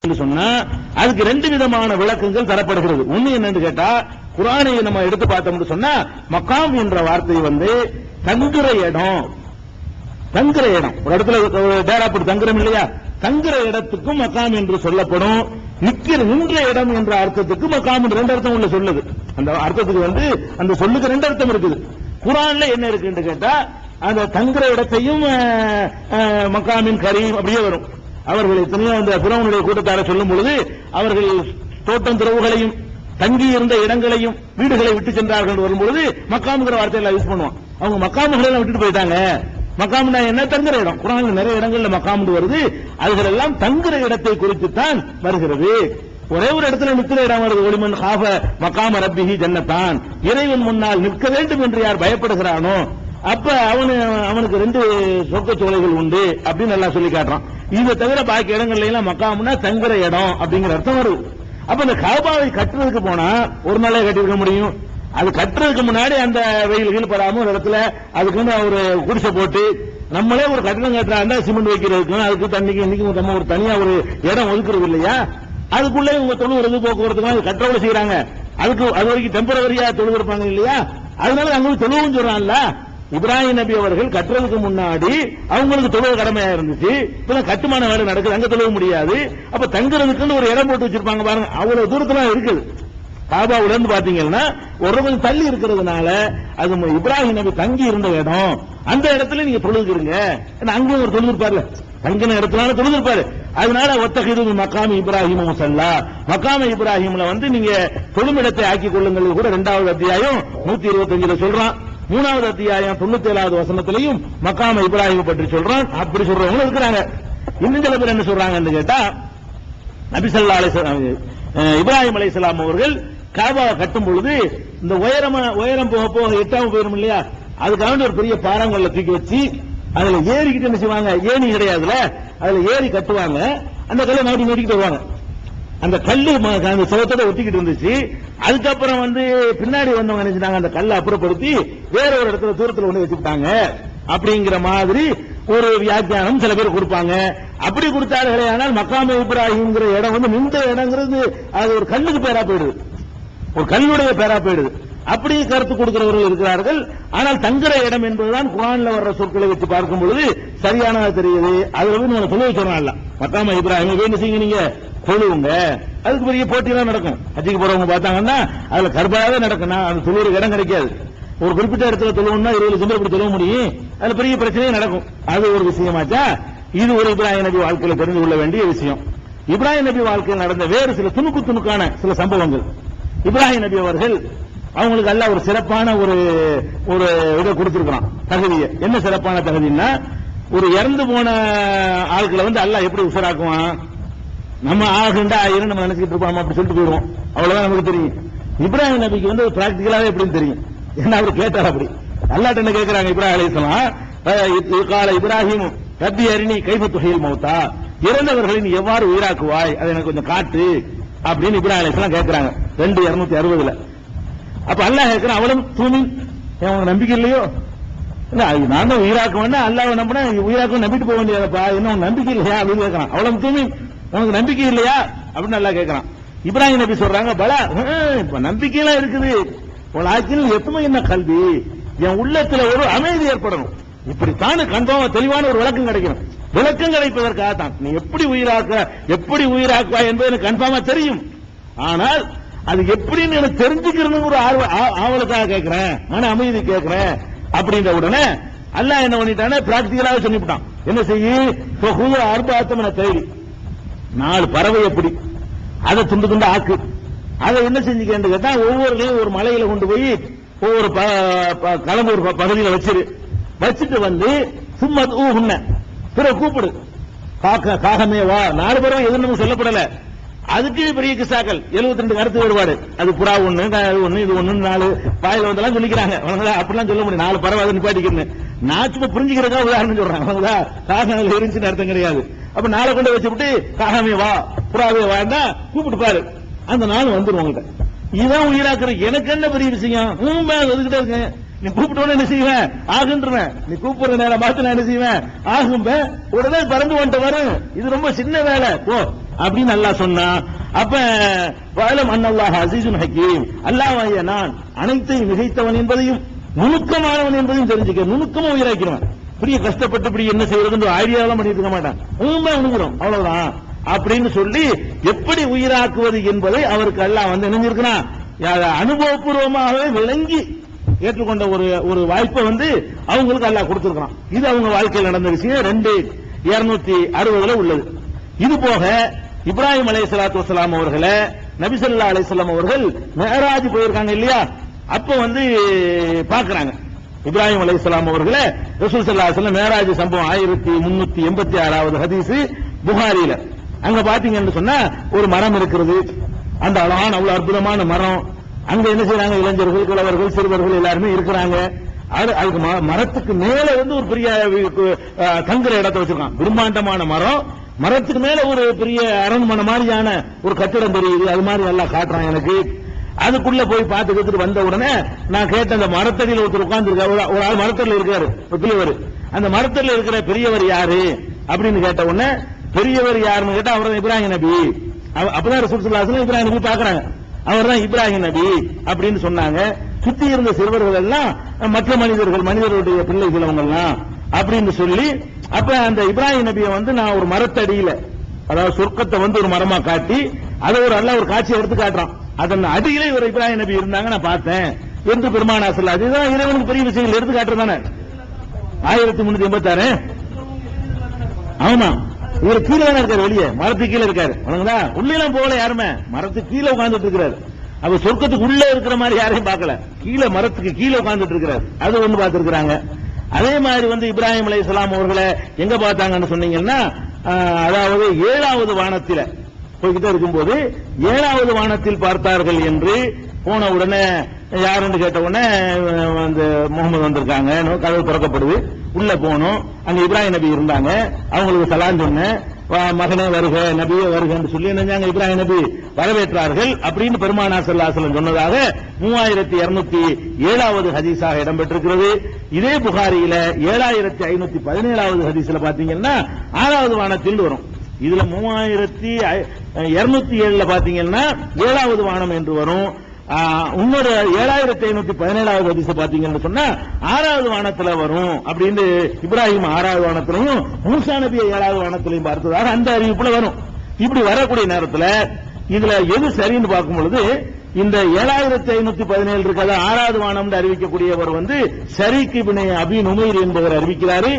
சொன்னா அதுக்கு ரெண்டு விதமான விளக்கங்கள் தரப்படுகிறது. ஒண்ணு என்னன்னு கேட்டா, குர்ஆனை நம்ம எடுத்து பார்த்தோம்னு சொன்னா மக்காம் என்ற வார்த்தை தங்குற இடம், தங்குற இடம். ஒரு இடத்துல டேரா போட்டு தங்குறோம் இல்லையா, தங்குற இடத்துக்கும் மக்காம் என்று சொல்லப்படும். நின்ற இடம் என்ற அர்த்தத்துக்கு மக்காம் ரெண்டு அர்த்தம் உள்ள சொல்லுது. அந்த அர்த்தத்துக்கு அந்த சொல்லுக்கு ரெண்டு அர்த்தம் இருக்குது. குர்ஆன்ல என்ன இருக்குன்னு கேட்டா, அந்த தங்குற இடத்தையும் மக்காமின் கரீம் அப்படியே வரும். அவர்கள் எத்தனையோ அந்த ஃபிரௌனுடைய கூட்டத்தார சொல்லும் பொழுது அவர்கள் தோட்டம் திறவுகளையும் தங்கி இருந்த இடங்களையும் வீடுகளை விட்டு சென்றார்கள் வரும்பொழுது மக்காம்ங்கிற வார்த்தையெல்லாம் யூஸ் பண்ணுவான். அவங்க மக்காம்களை எல்லாம் விட்டுட்டு போயிட்டாங்க. மக்காம்னா என்ன? தங்குற இடம். குர்ஆன்ல நிறைய இடங்கள்ல மக்காம் வருது. அதுகள் எல்லாம் தங்குற இடத்தை குறித்து தான் வருகிறது. ஒரே ஒரு இடத்துல நிற்கிற இடம் வருது. ஒலிமன் காஃப மக்காம ரப்பிஹி ஜன்னத்தான், இறைவன் முன்னால் நிற்க வேண்டும் என்று யார் பயப்படுகிறானோ அப்ப அவனுக்கு ரெண்டு சொர்க்கச்சோலைகள் உண்டு அப்படின்னு நல்லா சொல்லி காட்டுறான். இதை தவிர பாக்கி இடங்கள்ல எல்லாம் மக்காம்னா தங்குற இடம் அப்படிங்கிற அர்த்தம் வருது. அப்ப இந்த காபாவை கட்டுறதுக்கு போனா ஒரு நாளே கட்டிருக்க முடியும். அது கட்டுறதுக்கு முன்னாடி அந்த வெயில் படாம ஒரு இடத்துல அதுக்குன்னு ஒரு குடிசை போட்டு நம்மளே ஒரு கட்டிடம் கட்டுறா இருந்தா சிமெண்ட் வைக்கிறதுக்கு அதுக்கு தண்ணிக்கு இன்னைக்கு நம்ம ஒரு தனியா ஒரு இடம் ஒதுக்குறது இல்லையா, அதுக்குள்ளே இவங்க தொழுகிறது போக்குவரத்துக்கு கட்டுறவங்க செய்யறாங்க. அதுக்கு அது வரைக்கும் டெம்பரவரியா தொழுது இருப்பாங்க இல்லையா, அதனால அங்க தொழுவும் சொல்றான்ல. இப்ராஹிம் நபி அவர்கள் கட்டுறதுக்கு முன்னாடி அவங்களுக்கு தொழுவ கடமையா இருந்துச்சு. இப்ப கட்டுமான வேலை நடக்குது, அங்க தொழுவ முடியாது. அப்ப தங்குறதுக்குன்னு ஒரு இடம் போட்டு வச்சிருப்பாங்க பாருங்க, அவ்வளவு தூரத்துல இருக்குது. காபாவுல இருந்து பாத்தீங்கன்னா ஒரு கொஞ்சம் தள்ளி இருக்கிறதுனால அது இப்ராஹிம் நபி தங்கி இருந்த இடம். அந்த இடத்துல நீங்க தொழுதுருங்க. அங்கேயும் ஒரு தொழுது இருப்பார்ல, தங்கின இடத்துல தொழுது இருப்பாரு. அதனால ஒத்தகிது மக்காம இப்ராஹிம் முசல்லா, மக்காம இப்ராஹிம்ல நீங்க தொழுமிடத்தை ஆக்கிக் கொள்ளுங்கள் கூட 2வது அத்தியாயம் 125 சொல்றான். 3வது அத்தியாயம் 97வது வசனத்திலையும் மக்காம இப்ராஹிம் பற்றி சொல்றான். அப்படி சொல்றவங்க இருக்கிறாங்க. இன்னும் சில பேர் என்ன சொல்றாங்கன்னு கேட்டா, நபி ஸல்லல்லாஹு அலைஹி வஸல்லம் இப்ராஹிம் அலைஹிஸ்ஸலாம் அவர்கள் காபாவை கட்டும் பொழுது இந்த உயரம் போக போக எட்டாம போயிடும் இல்லையா, அதுக்காக ஒரு பெரிய பாறாங்கல்ல தூக்கி வச்சு அதுல ஏறிக்கிட்டு என்ன செய்வாங்க, ஏணி கிடையாதுல, அதுல ஏறி கட்டுவாங்க. அந்த கல்லை நோட்டிக்கிட்டு வருவாங்க. அந்த கல்லு அந்த சுவத்தோட ஒட்டிக்கிட்டு இருந்துச்சு. அதுக்கப்புறம் பின்னாடி வந்தவங்க நினைச்சாங்க அந்த கல்லை அப்புறப்படுத்தி வேற ஒரு இடத்துல தூரத்தில் கொண்டு வச்சுட்டாங்க அப்படிங்கிற மாதிரி ஒரு வியாக்கியானம் சில பேர் கொடுப்பாங்க. அப்படி கொடுத்தார்களே ஆனால் மக்காம இப்ராஹிம்ங்கிற இடம் நின்ற இடங்கிறது அது ஒரு கல்லுக்கு பேரா போயிடுது, ஒரு கல்லுடைய பேரா போயிடுது. அப்படி கருத்து கொடுக்கிறவர்கள் இருக்கிறார்கள். ஆனால் தங்குற இடம் என்பதுதான் குர்ஆன்ல வர்ற சொற்களை வச்சு பார்க்கும் பொழுது சரியானதா தெரியுது. அதுல நம்ம சொல்ல சொல்றாங்க, மக்காம இப்ராஹிம் என்ன செய்யுங்க, நீங்க தொழுவுங்க. அதுக்கு பெரிய போட்டியெல்லாம் நடக்கும். ஹஜ்ஜுக்கு போறவங்க பார்த்தாங்கன்னா அதுல கர்பாவே நடக்கணும். அது தொழுவுற இடம் கிடைக்காது. ஒரு குறிப்பிட்ட இடத்துல தொழுவணும்னா 20 லட்சம் பேர் இப்படி தொழுவ முடியும். அதுல பெரிய பிரச்சனையே நடக்கும். அது ஒரு விஷயமாச்சா. இது ஒரு இப்ராஹிம் நபி வாழ்க்கையில தெரிந்து கொள்ள வேண்டிய விஷயம். இப்ராஹிம் நபி வாழ்க்கையில் நடந்த வேறு சில துணுக்கான சில சம்பவங்கள். இப்ராஹிம் நபி அவர்கள் அவங்களுக்கு எல்லாம் ஒரு சிறப்பான ஒரு இதை கொடுத்திருக்கிறான், தகுதியை. என்ன சிறப்பான தகுதின்னா, ஒரு இறந்து போன ஆட்களை அல்லாஹ் எப்படி உசராக்குவான், நம்ம ஆகுண்டா ஆயிரம் நம்ம நினைச்சிட்டு இருப்போம் அப்படி சொல்லிட்டு போயிடுவோம். அவ்வளவுதான் நமக்கு தெரியும். இப்ராஹிம் நபிக்கு பிராக்டிகலாவே எப்படின்னு தெரியும். என்ன அவர் கேட்டார், அப்படி அல்லாஹ் என்ன கேட்கிறாங்க, இப்ராஹிம் அலைஹிஸ்ஸலாம் கால இப்ராஹிம் ரப்பி அரினி கைஃப துஹில் மௌதா, இறந்தவர்களை நீ எவ்வாறு உயிராக்குவாய் அதை எனக்கு கொஞ்சம் காட்டு அப்படின்னு இப்ராஹிம் அலைஹிஸ்ஸலாம் கேட்கிறாங்க 2:260. அப்ப அல்லாஹ் கேட்கிறான், அவளும் தூமி, உனக்கு நம்பிக்கை இல்லையோ? நான் தான் உயிராக்குவேன்னா அல்லாஹ் நம்பினா உயிராக்க நம்பிட்டு போக வேண்டியதப்பா, என்ன உனக்கு நம்பிக்கை இல்லையா அப்படின்னு கேட்கறான். அவளும் தூமி, உனக்கு நம்பிக்கை இல்லையா அப்படின்னு நல்லா கேட்கறான். இப்ராஹிம் நபி சொல்றாங்க, பலா இப்ப நம்பிக்கையெல்லாம் இருக்குது, ஆக்கில் எத்துமை என்ன கல்வி, என் உள்ளத்துல ஒரு அமைதி ஏற்படணும். இப்படித்தான் கண்பாம தெளிவான ஒரு விளக்கம் கிடைக்கணும். விளக்கம் கிடைப்பதற்காகத்தான் நீ எப்படி உயிராக்குவா என்பது எனக்கு கன்ஃபார்மா தெரியும். ஆனால் அது எப்படின்னு எனக்கு தெரிஞ்சுக்கிறது ஒரு ஆவலுக்காக கேட்கிறேன், மன அமைதி கேட்கிறேன் அப்படின்ற உடனே அல்லாஹ் என்ன பண்ணிட்டானே பிராக்டிகலாக சொல்லிவிட்டான். என்ன செய்ய அர்பாத்தமன தேடி 4 பறவை எப்படி அதை துண்டு துண்டு ஆக்கு. அதை என்ன செஞ்சுக்கேன்னு கேட்டா, ஒவ்வொருலையும் ஒரு மலையில கொண்டு போய் ஒவ்வொரு கலந்து ஒரு பகுதியில் வச்சுட்டு சும்மா ஊகுன்ன பிறகு கூப்பிடு, காகமே வா. 4 பறவை எதுவும் நமக்கு சொல்லப்படல. அதுக்கு பெரிய கிசாக்கள் 72 கருத்து வேறுபாடு. அது புறா ஒண்ணு, ஒண்ணு, இது ஒண்ணு, 4 வாயில வந்தெல்லாம் சொல்லிக்கிறாங்க. அப்படிலாம் சொல்ல முடியும். 4 பறவை அதை நிப்பாட்டிக்கணும். நான் சும்மா புரிஞ்சுக்கிறதா உதாரணம் சொல்றாங்க. காகங்கள் இருந்துச்சுன்னு அர்த்தம் கிடையாது. அப்ப 4 கொண்டு வச்சுட்டு காகமே வா, புறாவே வாண்டா கூப்பிட்டு பாரு, அந்த 4 வந்துடும் உங்ககிட்ட. இதான் உயிராக்குற. எனக்கு என்ன பெரிய விஷயம், அதுக்கிட்ட இருக்கேன். நீ கூப்பிட்டோன்னு என்ன செய்வேன், ஆகுன்றேன். நீ கூப்பிடுற நேரம் பார்த்து நான் என்ன செய்வேன், ஆகும். உடனே பறந்து வந்துட்டு வரும். இது ரொம்ப சின்ன வேலை. போ அப்படின்னு அல்லாஹ் சொன்னா, அப்ப வஅலம் அன்னல்லாஹ அஸீஸுன் ஹக்கீம், அல்லாஹ்வாகிய நான் அனைத்தையும் மிகைத்தவன் என்பதையும் நுணுக்கமானவன் என்பதையும் தெரிஞ்சுக்க. நுணுக்கமா உயிராக்கிறவன், பெரிய கஷ்டப்பட்டு இப்படி என்ன செய்யறதுன்னு ஐடியாவெல்லாம் பண்ணிட்டு இருக்க மாட்டான், உண்மைக்கிறோம் அவ்வளவுதான் அப்படின்னு சொல்லி எப்படி உயிராக்குவது என்பதை அவருக்கு அல்லாஹ் வந்து நினைஞ்சிருக்கிறான், அனுபவபூர்வமாகவே விளங்கி ஏற்றுக்கொண்ட ஒரு வாய்ப்பை வந்து அவங்களுக்கு அல்லாஹ் கொடுத்திருக்கிறான். இது அவங்க வாழ்க்கையில் நடந்த விஷயம் 260 உள்ளது. இது போக இப்ராஹிம் அலைஹிஸ்ஸலாத்து வஸ்ஸலாம் அவர்களை நபி ஸல்லல்லாஹு அலைஹி வஸல்லம் அவர்கள் மிஅராஜ் போயிருக்காங்க இல்லையா, அப்ப வந்து பாக்குறாங்க இப்ராஹிம் அலைஹிஸ்ஸலாம் அவர்களை ரசூல் ஸல்லல்லாஹு அலைஹி வஸல்லம் மிஅராஜ் சம்பவம் 1386வது ஹதீஸ் புகாரில. அங்க பாத்தீங்கன்னு சொன்னா ஒரு மரம் இருக்கிறது, அந்த அழகான அவ்வளவு அற்புதமான மரம். அங்க என்ன செய்யறாங்க, இளைஞர்கள் கிழவர்கள் சிறுவர்கள் எல்லாருமே இருக்கிறாங்க. அதுக்கு மரத்துக்கு மேல வந்து ஒரு பெரிய தங்குற இடத்தை வச்சிருக்கான், பிரம்மாண்டமான மரம். மரத்துக்கு மேல ஒரு பெரிய அரண்மனை மாதிரியான ஒரு கட்டிடம் தெரியுது, அது மாதிரி எல்லாம் காட்டுறான் எனக்கு. அதுக்குள்ள போய் பார்த்துக்கிட்டு வந்த உடனே நான் கேட்ட, அந்த மரத்தடியில் ஒருத்தர் உட்கார்ந்து இருக்காரு, ஒரு ஆள் மரத்தடியில் இருக்காரு பெரியவர். அந்த மரத்தடியில் இருக்கிற பெரியவர் யாரு அப்படின்னு கேட்ட உடனே, பெரியவர் யாருன்னு கேட்டா அவர் இப்ராஹிம் நபி. அப்பதான் ரசூல் ஸல்லல்லாஹு அலைஹி வஸல்லம் இப்ராஹிம் நபி பாக்குறாங்க, அவர் தான் இப்ராஹிம் நபி அப்படின்னு சொன்னாங்க. சுத்தி இருந்த சிறுவர்கள் எல்லாம் மற்ற மனிதர்களுடைய பிள்ளைகள் அவங்க எல்லாம் அப்படின்னு சொல்லி, அப்ப அந்த இப்ராஹிம் நபியை வந்து நான் ஒரு மரத்தடியில, அதாவது சொர்க்கத்தை வந்து ஒரு மரமா காட்டி அதை ஒரு அல்ல ஒரு காட்சியை எடுத்து காட்டுறான், அதன் அடியிலே ஒரு இப்ராஹிம் நபி இருந்தாங்க நான் பார்த்தேன் என்று பெருமானார் ஸல்லல்லாஹு அலைஹி வஸல்லம். அதுதான் இறைவனுக்கு பெரிய விஷயங்கள் எடுத்து காட்டுறதானே. 1386 ஆமா, இவர் கீழே தானே இருக்காரு, வெளியே மரத்துக்கு கீழே இருக்காரு, உள்ள எல்லாம் போகல யாருமே, மரத்துக்கு கீழே உட்கார்ந்துட்டு இருக்கிறாரு. அப்ப சொர்க்கத்துக்கு உள்ள இருக்கிற மாதிரி யாரையும் பார்க்கல, கீழே மரத்துக்கு கீழே உட்கார்ந்துட்டு இருக்கிறாரு, அது ஒன்று பார்த்திருக்கிறாங்க. அதே மாதிரி வந்து இப்ராஹிம் அலைஹிஸ்ஸலாம் அவர்களை எங்க பார்த்தாங்கன்னு சொன்னீங்கன்னா, அதாவது 7வது வானத்தில போய்கிட்டே இருக்கும்போது 7வது வானத்தில் பார்த்தார்கள் என்று போன உடனே யாருன்னு கேட்ட உடனே அந்த முகமது வந்திருக்காங்க, கதவு திறக்கப்படுது, உள்ள போனோம். அங்க இப்ராஹிம் நபி இருந்தாங்க, அவங்களுக்கு சலாம் சொன்னேன், மகனே வருக நபியே வருகன்னு சொல்லி நினைஞ்சாங்க. இப்ராஹிம் நபி வரவேற்றார்கள் அப்படின்னு பெருமானார் ஸல்லல்லாஹு அலைஹி வஸல்லம் சொன்னதாக 3207வது ஹதீஸாக இடம்பெற்றிருக்கிறது. இதே புகாரியில 7517வது ஹதீஸ்ல பாத்தீங்கன்னா 6வது வானத்தில் வரும். இதுல 3207ல பாத்தீங்கன்னா 7வது வானம் என்று வரும். இன்னொரு 7517வது ஹதீஸ் பாத்தீங்கன்னு சொன்னா 6வது வானத்துல வரும் அப்படின்னு, இப்ராஹிம் 6வது வானத்திலையும் மூசா நபி 7வது வானத்திலையும் பார்த்ததாக அந்த அறிவிப்புல வரும். இப்படி வரக்கூடிய நேரத்துல இதுல எது சரின்னு பார்க்கும் பொழுது, இந்த 7517 இருக்காத 6வது வானம் அறிவிக்கக்கூடியவர் வந்து ஷரீக் இப்னு அபி நுமைர் என்பவர் அறிவிக்கிறாரு.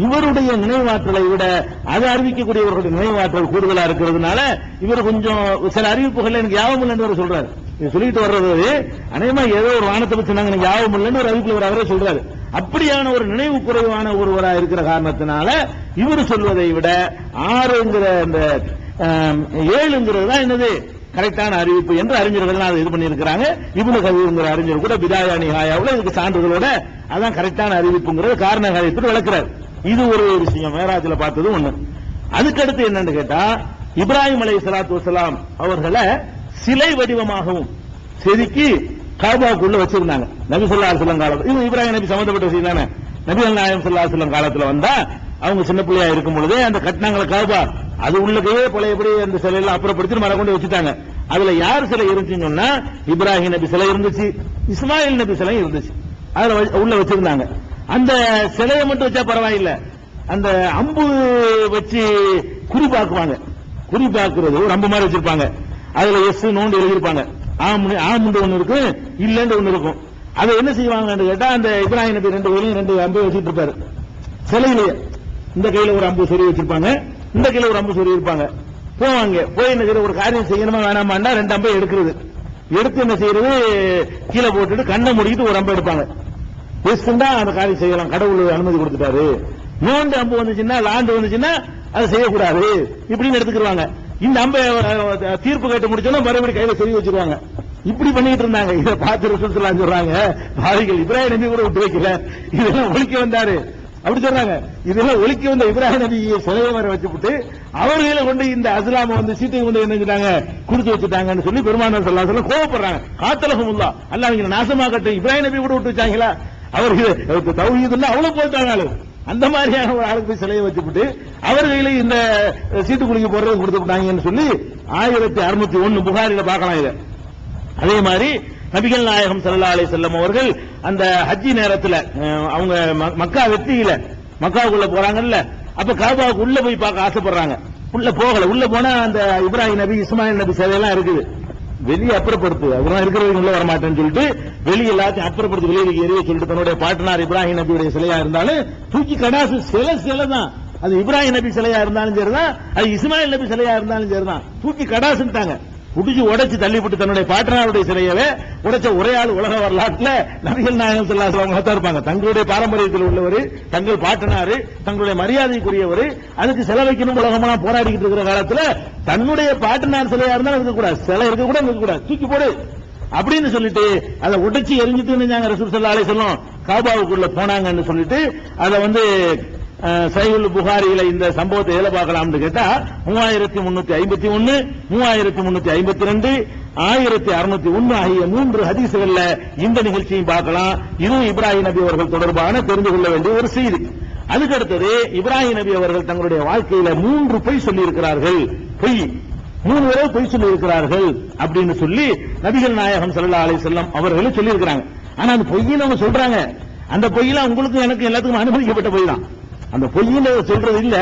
இவருடைய நினைவாற்றலை விட அதை அறிவிக்கக்கூடியவர்களுடைய நினைவாற்றல் கூடுதலா இருக்கிறதுனால இவர் கொஞ்சம் சில அறிவிப்புகள் எனக்கு யாவும் இல்லைன்னு சொல்றாரு. சொல்லிட்டு வர்றது அநேகமா ஏதோ ஒரு வானத்தை பத்தி நாங்க எனக்கு யாவும் இல்லைன்னு ஒரு அறிவிப்புல அவரே சொல்றாரு. அப்படியான ஒரு நினைவு குறைவான ஒருவரா இருக்கிற காரணத்தினால இவர் சொல்வதை விட 6ங்கிற அந்த 7ங்கிறது தான் என்னது கரெக்டான அறிவிப்பு என்று அறிஞர்கள் அதை இது பண்ணியிருக்கிறாங்க. இப்னு கதீர்ங்கிற அறிஞர் கூட பிதாயா நிஹாயாவுல இதுக்கு சான்றுகளோட அதான் கரெக்டான அறிவிப்புங்கிறது காரண காரியத்துக்கு விளக்குறாரு. இது ஒரு விஷயம் மேராஜ்ல பார்த்தது ஒண்ணு. அதுக்கடுத்து என்னன்னு கேட்டா, இப்ராஹிம் அலைஹிஸ்ஸலாத்து வஸ்ஸலாம் அவர்களை சிலை வடிவமாகவும் செதுக்கி காபாக்குள்ள வச்சிருந்தாங்க நபி ஸல்லல்லாஹு அலைஹி வஸல்லம் காலத்துல. இது இப்ராஹிம் நபி சம்பந்தப்பட்ட விஷயம் தானே. நபி நாயகம் ஸல்லல்லாஹு அலைஹி வஸல்லம் காலத்துல வந்தா அவங்க சின்ன பிள்ளையா இருக்கும் பொழுதே அந்த கட்டினாங்கள காபா, அது உள்ளக்கே பழையபடி அந்த சிலையெல்லாம் அப்புறப்படுத்தி மரம் கொண்டு வச்சுட்டாங்க. அதுல யார் சிலை இருந்துச்சுன்னு சொன்னா, இப்ராஹிம் நபி சிலை இருந்துச்சு, இஸ்மாயில் நபி சிலை இருந்துச்சு, அதுல உள்ள வச்சிருந்தாங்க. அந்த சிலையை மட்டும் வச்சா பரவாயில்ல, அந்த அம்பு வச்சு குறி பாக்குவாங்க. குறி பாக்குறது ஒரு அம்பு மாதிரி வச்சிருப்பாங்க, அதுல எஸ் நோண்டு எழுதியிருப்பாங்க. ஆமுண்டு ஒண்ணு இருக்கும், இல்லன்னு ஒண்ணு இருக்கும். அதை என்ன செய்வாங்கன்னு கேட்டா, அந்த இப்ராஹிம் நபி 2 கையிலும் 2 அம்பு வச்சுட்டு இருப்பாரு சிலையிலேயே. இந்த கையில ஒரு அம்பு சொறி வச்சிருப்பாங்க, இந்த கையில ஒரு அம்பு சொறி இருப்பாங்க. போவாங்க, போய் என்ன செய்யற, ஒரு காரியம் செய்யணுமா வேணாமாண்டா 2 அம்பை எடுக்கிறது. எடுத்து என்ன செய்யறது, கீழே போட்டுட்டு கண்ணை மூடிட்டு ஒரு அம்பை எடுப்பாங்க. பேசுண்டா அந்த காரியம் செய்யலாம், கடவுள் அனுமதி கொடுத்துட்டாரு. நோண்டு அம்பு வந்துச்சுன்னா, லாண்டு வந்துச்சுன்னா அதை செய்யக்கூடாது இப்படின்னு எடுத்துக்கிடுவாங்க. இந்த அம்பை தீர்ப்பு கேட்டு முடிச்சோன்னா மறுபடியும் கையில சொல்லி வச்சிருவாங்க. இப்படி பண்ணிட்டு இருந்தாங்க. இதை பார்த்து ரசூல் ஸல்லல்லாஹு அலைஹி வஸல்லம் சொல்றாங்க, பாவிகள் இப்ராஹிம் நபி கூட விட்டு வைக்கல, இதெல்லாம் ஒழிக்க வந்தாரு அப்படி சொல்றாங்க. இதெல்லாம் ஒழிக்க வந்த இப்ராஹிம் நபியை சிலையை வர வச்சுட்டு அவர்களை கொண்டு இந்த அஸ்லாம வந்து சீட்டை கொண்டு என்ன செஞ்சாங்க, கொடுத்து வச்சுட்டாங்கன்னு சொல்லி பெருமானார் ஸல்லல்லாஹு அலைஹி வஸல்லம் கோபப்படுறாங்க. காத்தலஹுமுல்லாஹ், அல்லாஹ் இவங்க நாசமாக்கட்டும், இப்ராஹிம் நபி கூட விட்டு வச்சாங்களா, அவருக்கு தௌஹீதுல்ல அவ்வளவு போட்டாங்க. அந்த மாதிரியான ஒரு ஆளுக்கு போய் சிலையை வச்சுவிட்டு அவர் கையில இந்த சீட்டு குலுக்கி போடுறது கொடுத்து விட்டாங்கன்னு சொல்லி 1601 புகாரில பார்க்கலாம் இத. அதே மாதிரி நபிகள் நாயகம் ஸல்லல்லாஹு அலைஹி வஸல்லம் அவர்கள் அந்த ஹஜ்ஜி நேரத்தில் அவங்க மக்கா வெற்றியில மக்காவுக்குள்ள போறாங்கல்ல, அப்ப காபாவுக்கு உள்ள போய் பார்க்க ஆசைப்படுறாங்க. உள்ள போகல. உள்ள போனா அந்த இப்ராஹிம் நபி இஸ்மாயில் நபி சிலையெல்லாம் இருக்குது. வெளியே அப்புறப்படுத்து, அதெல்லாம் இருக்கிறவங்க உள்ள வரமாட்டேன்னு சொல்லிட்டு வெளியே எல்லாத்தையும் அப்புறப்படுத்தி வெளியே எரிய சொல்லிட்டு தன்னுடைய பாட்டனார் இப்ராஹிம் நபியுடைய சிலையா இருந்தாலும் தூக்கி கடாசு சிலை தான். அது இப்ராஹிம் நபி சிலையா இருந்தாலும் சரிதான், அது இஸ்மாயில் நபி சிலையா இருந்தாலும் சரிதான், தூக்கி கடாசுட்டாங்க. புடிச்சு உடைச்சு தள்ளிவிட்டு தன்னுடைய பாட்டனாருடைய சிலையவே உடைச்ச ஒரே ஆள் உலக வரலாற்றுல நபிகள் நாயகம் ஸல்லல்லாஹு அலைஹி வஸல்லம் இருப்பாங்க. தங்களுடைய பாரம்பரியத்தில் உள்ளவர், தங்கள் பாட்டனாரு, தங்களுடைய மரியாதைக்குரியவர், அதுக்கு சிலை வைக்கணும் உலகமெல்லாம் போராடிக்கிட்டு இருக்கிற காலத்துல தன்னுடைய பாட்டனார் சிலையா இருந்தாலும் இருக்கக்கூடாது, சிலை இருக்கக்கூடாது, தூக்கி போடு அப்படின்னு சொல்லிட்டு அதை உடைச்சு எரிஞ்சிட்டு ரசூல் ஸல்லல்லாஹு அலைஹி வஸல்லம் காபாவுக்குள்ள போனாங்கன்னு சொல்லிட்டு அதை சஹீஹுல் புகாரியில இந்த சம்பவத்தை எதில பார்க்கலாம்னு கேட்டா 3351, 3352, 1601 ஆகிய 3 ஹதீஸ்கள்ல இந்த நிகழ்ச்சியை பார்க்கலாம். இதுவும் இப்ராஹிம் நபி அவர்கள் தொடர்பான தெரிந்து கொள்ள வேண்டிய ஒரு செய்தி. அதுக்கு அடுத்தது இப்ராஹிம் நபி அவர்கள் தங்களுடைய வாழ்க்கையில 3 பொய் சொல்லி இருக்கிறார்கள். 3 தடவை பொய் சொல்லி இருக்கிறார்கள் அப்படின்னு சொல்லி நபிகள் நாயகம் ஸல்லல்லாஹு அலைஹி வஸல்லம் அவர்களும் சொல்லி இருக்கிறாங்க. ஆனா அந்த பொய்யை அவங்க சொல்றாங்க, அந்த பொய்யெல்லாம் உங்களுக்கு எனக்கு எல்லாத்துக்கும் அனுமதிக்கப்பட்ட பொய் தான். அந்த பொய்ன்னு சொல்றது இல்ல,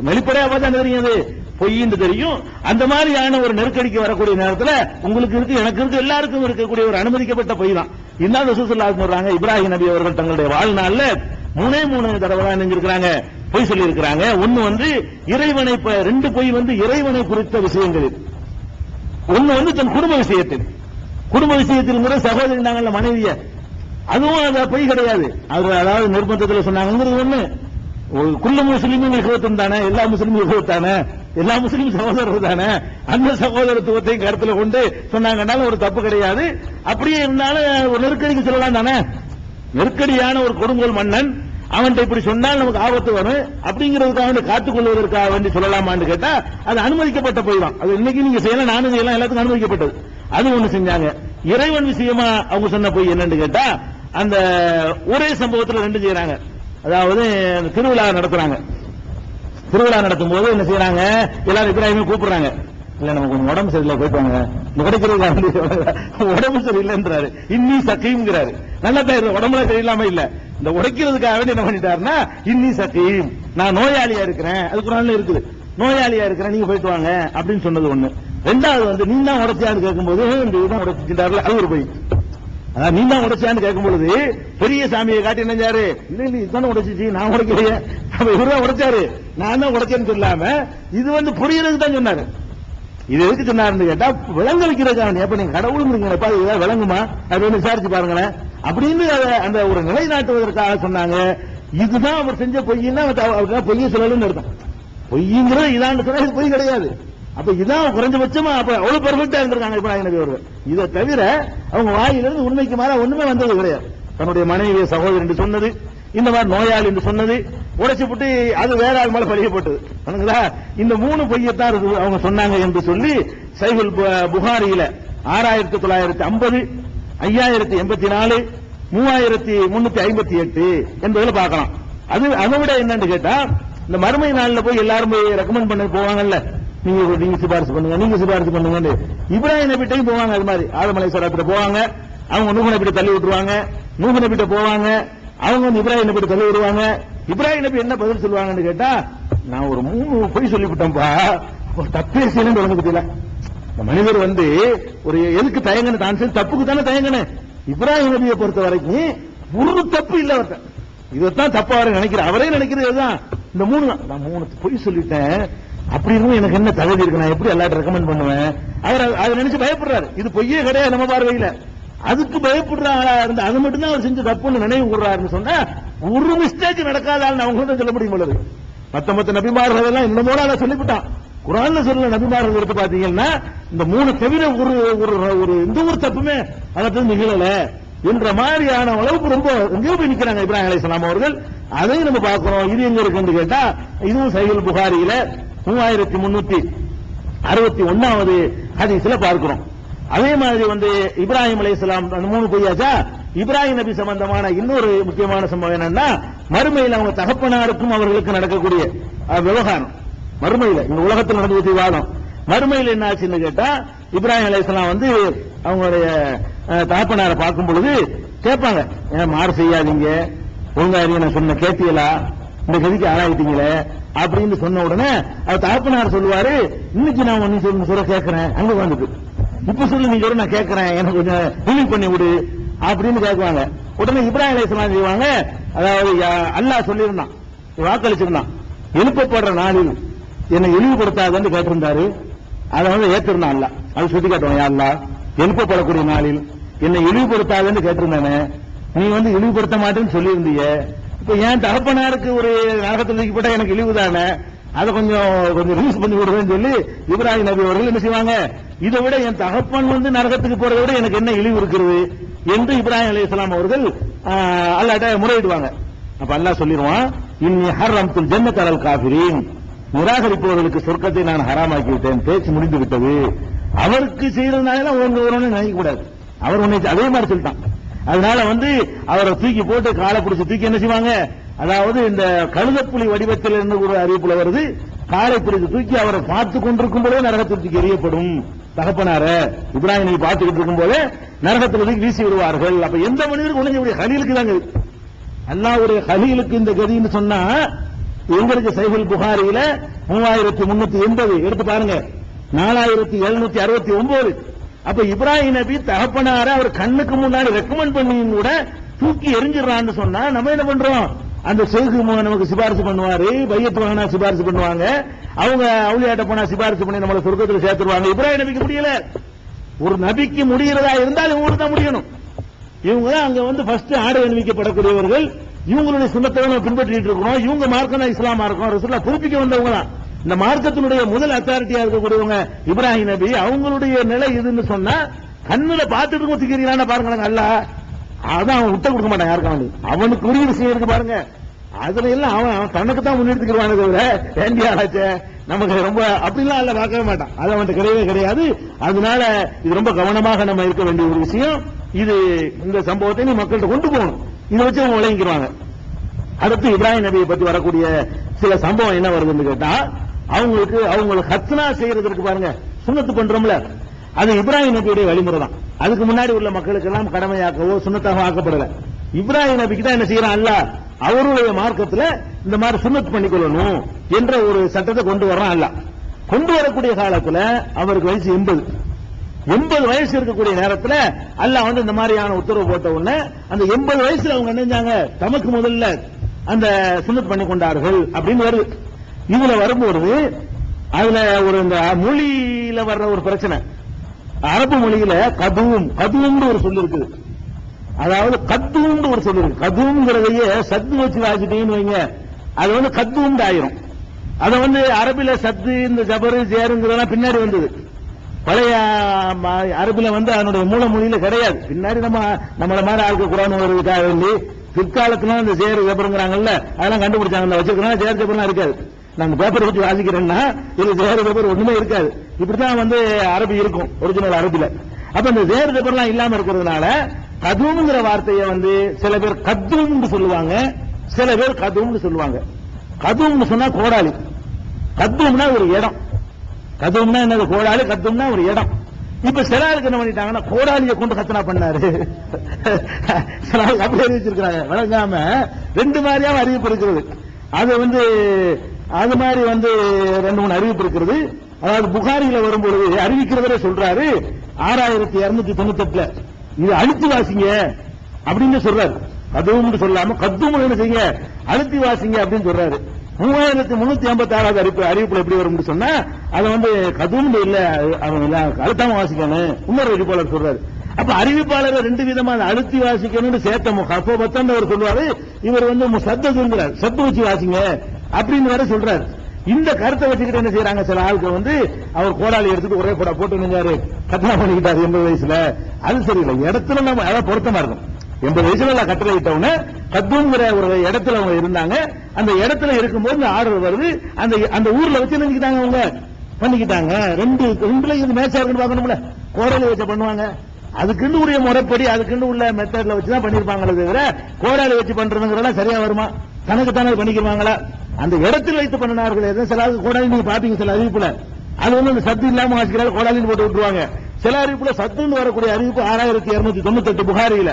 வெளிப்படையா பார்த்தா தெரியாது பொய்ன்னு தெரியும். அந்த மாதிரியான ஒரு நெருக்கடிக்கு வரக்கூடிய நேரத்தில் உங்களுக்கு இருக்கு, எனக்கு இருக்கு, எல்லாருக்கும் இருக்கக்கூடிய ஒரு அனுமதிக்கப்பட்ட பொய் தான். இன்னும் ரசூல் ஸல்லல்லாஹு அலைஹி வஸல்லம் சொல்றாங்க, இப்ராஹிம் நபி அவர்கள் தங்களுடைய வாழ்நாள்ல 3 தடவை தான் நினைஞ்சிருக்கிறாங்க, பொய் சொல்லி இருக்கிறாங்க. ஒன்னு இறைவனை 2 பொய் இறைவனை குறித்த விஷயங்கள். ஒன்னு தன் குடும்ப விஷயத்தில் சகோதரி நாங்கள்ல மனைவிய, அதுவும் அந்த பொய் கிடையாது. அதாவது நிர்பந்தத்தில் சொன்னாங்கிறது ஒண்ணு. குல்ல முஸ்லிமும் இஹ்வத்தும் தானே, எல்லா முஸ்லிமும் இஹ்வத் தானே, எல்லா முஸ்லிம் சகோதரர்கள் தானே, அந்த சகோதரத்துவத்தையும் கருத்துல கொண்டு சொன்னாங்கன்னாலும் ஒரு தப்பு கிடையாது. அப்படியே இருந்தாலும் ஒரு நெருக்கடிக்கு சொல்லலாம் தானே. நெருக்கடியான ஒரு கொடுங்கோல் மன்னன் அவன்கிட்ட இப்படி சொன்னால் நமக்கு ஆபத்து வரும் அப்படிங்கிறதுக்காக காத்துக் கொள்வதற்காக வேண்டி சொல்லலாமான்னு கேட்டா அது அனுமதிக்கப்பட்ட பொய் தான். அது இன்னைக்கு நீங்க செய்யலாம், நானும் செய்யலாம், எல்லாத்துக்கும் அனுமதிக்கப்பட்டது. அது ஒண்ணு செஞ்சாங்க. இறைவன் விஷயமா அவங்க சொன்ன பொய் என்னன்னு கேட்டா, அந்த ஒரே சம்பவத்தில் 2 செய்யறாங்க. அதாவது திருவிழா நடத்துறாங்க. திருவிழா நடத்தும் போது என்ன செய்யறாங்க, எல்லாரும் இப்ராஹிமை கூப்பிடுறாங்க. இல்ல நமக்கு உடம்பு சரியில்லை, போயிட்டு வாங்க, உடம்பு சரியில்லைன்றாரு. இன்னி சக்கீம்ங்கிறாரு. நல்லா தான் உடம்புல சரியில்லாம இல்ல, இந்த உடைக்கிறதுக்காக வேண்டி என்ன பண்ணிட்டாருன்னா இன்னி சக்கீம், நான் நோயாளியா இருக்கிறேன், அது குர்ஆன்ல இருக்குது, நோயாளியா இருக்கிறேன், நீங்க போயிட்டு வாங்க அப்படின்னு சொன்னது ஒண்ணு. 2வது நீ தான் உடைச்சியான்னு கேட்கும்போது இந்த இதுதான் உடைச்சிட்டாருல, அது ஒரு பொய். அதான் நீ தான் உடைச்சான்னு கேட்கும் பொழுது பெரிய சாமியை காட்டி நினைச்சாரு, இல்ல இதுதானே உடைச்சிச்சு, நான் உடைக்கலையே, இவருதான் உடைச்சாரு, நான் தான் உடைச்சேன்னு சொல்லாம இது புரியறதுக்கு தான் சொன்னாரு. இது எதுக்கு சொன்னாருன்னு கேட்டா விளங்க வைக்கிறதுக்காக. அப்ப நீங்க கடவுளுங்கிறீங்களப்பா, இதுதான் விளங்குமா அப்படின்னு விசாரிச்சு பாருங்களேன் அப்படின்னு அந்த ஒரு நிலைநாட்டுவதற்காக சொன்னாங்க. இதுதான் அவர் செஞ்ச பொய்னா பொய்ய சொல்லணும்னு அர்த்தம். பொய்ங்கிறது இதான்னு சொன்னா இது பொய் கிடையாது. அப்ப இதான் குறைஞ்சபட்சமா அப்ப அவ்வளவு பெர்ஃபெக்ட்டா இருந்திருக்காங்க இப்ராஹிம் நபி அவர்கள். இதை தவிர அவங்க வாயிலிருந்து உண்மைக்கு மேல ஒண்ணுமே வந்தது கிடையாது. தன்னுடைய மனைவி சகோதரி என்று சொன்னது, இந்த மாதிரி நோயாளி என்று சொன்னது, உடைச்சு போட்டு அது வேற ஆள் மேல பழியப்பட்டது. இந்த 3 பொய்யத்தான் அவங்க சொன்னாங்க என்று சொல்லி சஹீஹுல் புகாரியில 6950, 5084, 3358 என்பதுல பார்க்கலாம். அதை விட என்னன்னு கேட்டா, இந்த மறுமை நாள்ல போய் எல்லாரும் போய் ரெக்கமெண்ட் பண்ண போவாங்கல்ல, நீங்க சிபாரிசு பண்ணுங்க, நீங்க சிபாரிசு பண்ணுங்க, இப்ராஹிம் நபிட்டையும் போவாங்க. அது மாதிரி ஆதம் அலைஹிஸ்ஸலாத்துல போவாங்க, அவங்க நூஹ் நபிட்ட தள்ளி விட்டுருவாங்க, நூஹ் நபிட்ட போவாங்க, அவங்க இப்ராஹிம் நபிட்ட தள்ளி விடுவாங்க. இப்ராஹிம் நபி என்ன பதில் சொல்லுவாங்கன்னு கேட்டா, நான் ஒரு 3 பொய் சொல்லிவிட்டேன்பா, ஒரு தப்பே செய்யலன்னு உனக்கு தெரியல. மனிதர் ஒரு எதுக்கு தயங்கன்னு தான் சரி, தப்புக்கு தானே தயங்கணும். இப்ராஹிம் நபியை பொறுத்த வரைக்கும் ஒரு தப்பு இல்ல அவர்கிட்ட. இதைத்தான் தப்பா அவரை நினைக்கிறார், அவரே நினைக்கிறது இதுதான். இந்த 3 நான் 3 பொய் சொல்லிட்டேன், அப்படின்னு எனக்கு என்ன தகுதி இருக்கு, நான் எப்படி எல்லாரும் ரெக்கமெண்ட் பண்ணுவேன், அவர் அதை நினைச்சு பயப்படுறாரு. இது பொய்யே கிடையாது நம்ம பார்வையில, அதுக்கு பயப்படுற ஆளா இருந்து அது மட்டும் தான் அவர் செஞ்ச தப்புன்னு நினைவு கூடுறாருன்னு சொன்னா ஒரு மிஸ்டேக் நடக்காதான்னு அவங்க சொல்ல முடியும் பொழுது. மத்த நபிமார்கள் எல்லாம் இன்னமோட அதை சொல்லிவிட்டான். குர்ஆன்ல சொல்ல நபிமார்கள் எடுத்து பாத்தீங்கன்னா இந்த 3 தவிர ஒரு எந்த ஒரு தப்புமே அதற்கு நிகழல என்ற மாதிரியான அளவுக்கு ரொம்ப எங்கேயோ போய் நிக்கிறாங்க இப்ராஹிம் அலைஹிஸ்ஸலாம் அவர்கள். அதையும் நம்ம பார்க்கிறோம். இது எங்க இருக்குன்னு கேட்டா, இதுவும் சஹீஹுல் புகாரியில 3361வது ஹதீஸ்ல பார்க்கிறோம். அதே மாதிரி இப்ராஹிம் அலைஹிஸ்ஸலாம் 3 பொய்யாச்சா, இப்ராஹிம் நபி சம்பந்தமான இன்னொரு முக்கியமான சம்பவம் என்னன்னா, மறுமையில் அவங்க தகப்பனாருக்கும் அவர்களுக்கு நடக்கக்கூடிய விவகாரம். மறுமையில இந்த உலகத்தில் நடந்த விவாதம், மறுமையில் என்ன ஆச்சுன்னு கேட்டா, இப்ராஹிம் அலைஹிஸ்ஸலாம் வந்து அவங்களுடைய தகப்பனாரை பார்க்கும் பொழுது கேட்பாங்க, மாறு செய்யாதீங்க, ஒழுங்கா நான் சொன்ன கேட்டீங்களா, இந்த கதிக்கு ஆளாயிட்டீங்களே அப்படின்னு சொன்ன உடனே அவர் தகப்பனார் சொல்லுவாரு, இன்னைக்கு நான் ஒன்னு சொல்ல கேட்கிறேன், அங்க வந்துட்டு இப்ப சொல்லு நீங்க நான் கேட்கிறேன், எனக்கு கொஞ்சம் ரிலீவ் பண்ணி விடு அப்படின்னு கேட்குவாங்க. உடனே இப்ராஹிம் அலைஹிஸ்ஸலாம் செய்வாங்க, அதாவது அல்லாஹ் சொல்லியிருந்தான், வாக்களிச்சிருந்தான், எழுப்பப்படுற நாளில் என்னை இழிவுபடுத்தாதுன்னு கேட்டிருந்தாரு. அதை வந்து ஏற்றிருந்தான் அல்ல, அது சுட்டி காட்டுவாங்க, யா அல்லாஹ் எழுப்பப்படக்கூடிய நாளில் என்னை இழிவுபடுத்தாதுன்னு கேட்டிருந்தானே, நீ வந்து இழிவுபடுத்த மாட்டேன்னு சொல்லியிருந்தீங்க, இப்ப ஏன் தகப்பனாருக்கு ஒரு நரகத்தில் தூக்கிப்பட்ட எனக்கு இழிவு தானே, அதை கொஞ்சம் ரிலீஸ் பண்ணி விடுவேன்னு சொல்லி இப்ராஹிம் நபி அவர்கள் என்ன செய்வாங்க, இதை விட என் தகப்பன் வந்து நரகத்துக்கு போறதை விட எனக்கு என்ன இழிவு இருக்கிறது என்று இப்ராஹிம் அலைஹிஸ்ஸலாம் அவர்கள் அல்லாஹ்ட்ட முறையிடுவாங்க. அப்ப அல்லாஹ் சொல்லிடுவான், இன்னி ஹர்ரம்துல் ஜன்னத அலல் காஃபிரீன், நிராகரிப்பவர்களுக்கு சொர்க்கத்தை நான் ஹராமாக்கி விட்டேன், பேச்சு முடிந்து விட்டது. அவருக்கு செய்யறதுனால ஒன்று நினைக்க கூடாது, அவர் உன்னை அதே மாதிரி சொல்லிட்டான். அதனால வந்து அவரை தூக்கி போட்டு காலை பிடிச்சி தூக்கி என்ன செய்வாங்க, அதாவது இந்த கழுதப்புலி வடிவத்தில் இருந்து ஒரு அறிவிப்புல வருது, காலை பிடித்து தூக்கி அவரை பார்த்து கொண்டிருக்கும் போதே நரகத்தில் தூக்கி எறியப்படும். தகப்பனார இப்ராஹிம் நபி பார்த்துக்கிட்டு இருக்கும் போதே நரகத்தில் தூக்கி வீசி விடுவார்கள். அப்ப எந்த மனிதருக்கு உடனே ஹலீலுக்கு தாங்க, அல்லாஹ்வுடைய ஹலீலுக்கு இந்த கதின்னு சொன்னா, எங்களுக்கு சஹீஹுல் புகாரியில 3380 எடுத்து பாருங்க, 4769. அப்ப இப்ராஹிம் நபி தகப்பனார அவர் கண்ணுக்கு முன்னாடி ரெக்கமெண்ட் பண்ணி கூட தூக்கி எரிஞ்சிடறான்னு சொன்னா நம்ம என்ன பண்றோம், அந்த ஷேக் நமக்கு சிபாரிசு பண்ணுவாரு, பையத்து வாங்கினா சிபாரிசு பண்ணுவாங்க, அவங்க அவுலியாட்ட போனா சிபாரிசு பண்ணி நம்மளை சொர்க்கத்தில் சேர்த்துருவாங்க. இப்ராஹிம் நபிக்கு முடியல. ஒரு நபிக்கு முடிகிறதா இருந்தால் இவங்களுக்கு தான் முடியணும். இவங்க தான் அங்க வந்து ஃபர்ஸ்ட் ஆடை அணிவிக்கப்படக்கூடியவர்கள், இவங்களுடைய சுண்ணத்தை நம்ம பின்பற்றிட்டு இருக்கிறோம். இவங்க மார்க்கம் தான் இஸ்லாம் மார்க்கம், ரசூலுல்லாஹ் புதுப்பிக்க வந்தவங்க தான். இந்த மார்க்கத்தினுடைய முதல் அத்தாரிட்டியா இருக்கக்கூடியவங்க இப்ராஹிம் நபி, அவங்களுடைய நிலை இதுன்னு சொன்னா கண்ணுல பார்த்துட்டு ஒத்துக்கிறீங்களா பாருங்க, அல்ல அதான் அவன் விட்ட கொடுக்க மாட்டான் யாருக்கான, அவனுக்கு உரிய விஷயம் இருக்கு பாருங்க, அதுல எல்லாம் அவன் தனக்கு தான் முன்னெடுத்துக்கிறானே தவிர வேண்டிய ஆளாச்சே நமக்கு ரொம்ப அப்படிலாம் அல்ல பார்க்கவே மாட்டான், அது அவன்கிட்ட கிடையவே கிடையாது. அதனால இது ரொம்ப கவனமாக நம்ம இருக்க வேண்டிய ஒரு விஷயம். இது இந்த சம்பவத்தை நீ மக்கள்கிட்ட கொண்டு போகணும், இதை வச்சு அவங்க விளங்கிக்கிறாங்க. அடுத்து இப்ராஹிம் நபியை பத்தி வரக்கூடிய சில சம்பவம் என்ன வருதுன்னு கேட்டா, அவங்களுக்கு ஹத்னா செய்யறதுக்கு பாருங்க, சுன்னத்து பண்றோம்ல, அது இப்ராஹிம் நபியுடைய வழிமுறை தான். அதுக்கு முன்னாடி உள்ள மக்களுக்கு எல்லாம் கடமையாக்கவோ சுன்னத்தாக ஆக்கப்படல. இப்ராஹிம் நபிக்கு தான் என்ன செய்யறான் அல்லாஹ், அவருடைய மார்க்கத்துல இந்த மாதிரி சுன்னத் பண்ணிக்கொள்ளணும் என்ற ஒரு சட்டத்தை கொண்டு வர்றான் அல்லாஹ். கொண்டு வரக்கூடிய காலத்துல அவருக்கு வயசு 80 வயசு இருக்கக்கூடிய நேரத்துல அல்லாஹ் வந்து இந்த மாதிரியான உத்தரவு போட்ட உடனே அந்த 80 வயசுல அவங்க நினைஞ்சாங்க, தமக்கு முதல்ல அந்த சுன்னத் பண்ணி கொண்டார்கள் அப்படின்னு வருது. இதுல வரும்போது அதுல ஒரு இந்த மொழியில வர்ற ஒரு பிரச்சனை, அரபு மொழியில கதுவும் ஒரு சொல்லு இருக்குது, அதாவது கத்துவும் ஒரு சொல்லு இருக்கு. கதுங்கிறதையே சத்து வச்சு வாசிட்டீங்கன்னு வைங்க, அது வந்து கத்துவும் ஆயிரும். அதை வந்து அரபில சத்து இந்த ஜபரு சேருங்கிறதெல்லாம் பின்னாடி வந்தது. பழைய அரபில வந்து அதனுடைய மூல மொழியில கிடையாது. பின்னாடி நம்மள மாதிரி ஆளுக்கு குரான் வருவதுக்காக வேண்டி பிற்காலத்துல இந்த சேரு ஜபருங்கிறாங்கல்ல, அதெல்லாம் கண்டுபிடிச்சாங்க. வச்சிருக்கா சேர் ஜபர்லாம் இருக்காது. நான் பேப்பர் வச்சு வாசிக்கிறேன்னா இது சேரு ஜபர் ஒண்ணுமே இருக்காது. இப்படித்தான் வந்து அரபி இருக்கும் ஒரிஜினல் அரபில. அப்ப இந்த சேரு ஜபர்லாம் இல்லாம இருக்கிறதுனால கதுங்கிற வார்த்தையை வந்து சில பேர் கத்தும்னு சொல்லுவாங்க, சில பேர் கதும்னு சொல்லுவாங்க. கதும்னு சொன்னா கோடாலி, கத்தும்னா ஒரு இடம். கதும்னா என்னது, கோடாலி, கத்தும்னா ஒரு இடம். இப்ப சில ஆளுக்கு என்ன பண்ணிட்டாங்கன்னா கோடாலியை கொண்டு கத்தனா பண்ணாரு, சில ஆளுக்கு அப்படி அறிவிச்சிருக்கிறாங்க. வழங்காம ரெண்டு மாதிரியாவும் அறிவிப்பு இருக்கிறது. அது வந்து அது மாதிரி வந்து 2-3 அறிவிப்பு இருக்கிறது. அதாவது புகாரில வரும்பொழுது அறிவிக்கிறவரே சொல்றாரு 6298 இது அழுத்தி வாசிங்க அப்படின்னு சொல்றாரு. கதுவும் சொல்லாம கத்தும் என்ன செய்யுங்க அழுத்தி வாசிங்க அப்படின்னு சொல்றாரு. 3356 அறிவிப்புல எப்படி வரும் சொன்னா அதை வந்து கதுவும் இல்ல அழுத்தாம வாசிக்கணும் இன்னொரு அறிவிப்பாளர் சொல்றாரு. அப்ப அறிவிப்பாளர் 2 விதமா அழுத்தி வாசிக்கணும்னு சேர்த்த அவர் சொல்லுவாரு, இவர் வந்து சத்துங்கிறார், சத்து வச்சு வாசிங்க அப்படின்னு வேற சொல்றாரு. இந்த கருத்தை வச்சுக்கிட்டு என்ன செய்யறாங்க சில ஆளுக்கு வந்து அவர் கோடாலி எடுத்துட்டு ஒரே போடா போட்டு நின்றாரு கட்டளை பண்ணிக்கிட்டாரு 80 வயசுல. அது சரியில்லை, இடத்துல நம்ம அதான் பொருத்தமா இருக்கும். 80 வயசுல கட்டளை விட்டவன கத்துங்கிற ஒரு இடத்துல அவங்க இருந்தாங்க. அந்த இடத்துல இருக்கும்போது இந்த ஆர்டர் வருது, அந்த ஊர்ல வச்சு நினைக்கிட்டாங்க அவங்க பண்ணிக்கிட்டாங்க. ரெண்டுல இது மேட்சா இருக்குன்னு பாக்கணும்ல, கோடாலி வச்ச பண்ணுவாங்க, அதுக்குன்னு உரிய முறைப்படி அதுக்குன்னு உள்ள மெத்தட்ல வச்சுதான் பண்ணிருப்பாங்களே தவிர கோடாலி வச்சு பண்றதுங்கிறதெல்லாம் சரியா வருமா? தனக்கு தானே பண்ணிக்குவாங்களா? அந்த இடத்தில் வைத்து பண்ணினார்கள். சில கோடாலி நீங்க பாப்பீங்க சில அறிவிப்புல, அது வந்து அந்த சத்து இல்லாம வாசிக்கிறாங்க, கோடாலின்னு போட்டு விட்டுருவாங்க. சில அறிவிப்புல சத்துன்னு வரக்கூடிய அறிவிப்பு 6298 புகாரியில,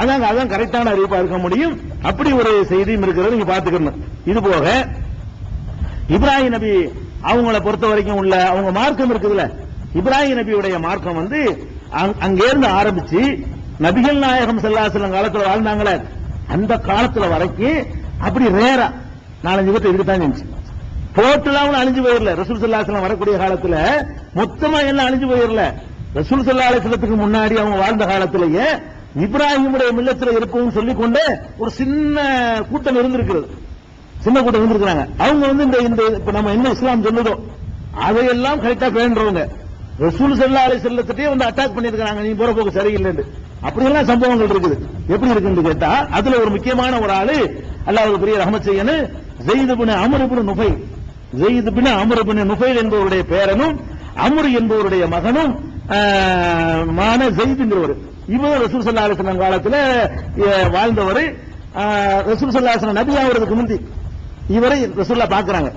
அதான் கரெக்டான அறிவிப்பா இருக்க முடியும். அப்படி ஒரு செய்தியும் இருக்கிறது, நீங்க பாத்துக்கணும். இது போக இப்ராஹிம் நபி அவங்கள பொறுத்த வரைக்கும் உள்ள அவங்க மார்க்கம் இருக்குதுல்ல, இப்ராஹிம் நபியுடைய மார்க்கம் வந்து அங்கிருந்து ஆரம்பிச்சு நபிகள் நாயகம் ஸல்லல்லாஹு அலைஹி வஸல்லம் காலத்துல வாழ்ந்தாங்களே அந்த காலத்துல வரைக்கும் அப்படி ரேரா 4-5 பேர் இருக்குதான் இருந்துச்சு. டோட்டலாவும் அழிஞ்சு போயிடல. ரசூல் ஸல்லல்லாஹு அலைஹி வஸல்லம் வரக்கூடிய காலத்துல மொத்தமா எல்லாம் அழிஞ்சு போயிடல. ரசூல் ஸல்லல்லாஹு அலைஹி வஸல்லத்துக்கு முன்னாடி அவங்க வாழ்ந்த காலத்திலேயே இப்ராஹிமுடைய மில்லத்துல இருப்போம் சொல்லிக்கொண்டு ஒரு சின்ன கூட்டம் இருந்திருக்கிறது. சின்ன கூட்டம் இருந்திருக்கிறாங்க. அவங்க வந்து இந்த இப்ப நம்ம என்ன இஸ்லாம் சொல்லுதோ அதையெல்லாம் கரெக்டா பேணுறவங்க. ரசூல் ஸல்லல்லாஹு அலைஹி வஸல்லத்தையே வந்து அட்டாக் பண்ணிருக்காங்க, நீ போற போக்கு சரியில்லைன்னு. அப்படியெல்லாம் சம்பவங்கள் இருக்குது. எப்படி இருக்குன்னு கேட்டா அதுல ஒரு முக்கியமான ஒரு ஆளு, அல்லாஹ்வுக்கு பெரிய ரஹ்மத் செய்யணும், ஸைத் இப்னு அம்ர் இப்னு நுஃபைல். ஸைத் இப்னு அம்ர் இப்னு நுஃபைல் என்பவருடைய பேரனும் அம்ர் என்பவருடைய மகனும் மான ஸைத்ங்கிறவர். இவர் ரசூல் ஸல்லல்லாஹு அலைஹி வஸல்லம் காலத்துல வாழ்ந்தவர். ரசூல் ஸல்லல்லாஹு அலைஹி வஸல்லம் நபி ஆவறதுக்கு முந்தி இவரை ரசூலுல்லாஹ் பாக்குறாங்க.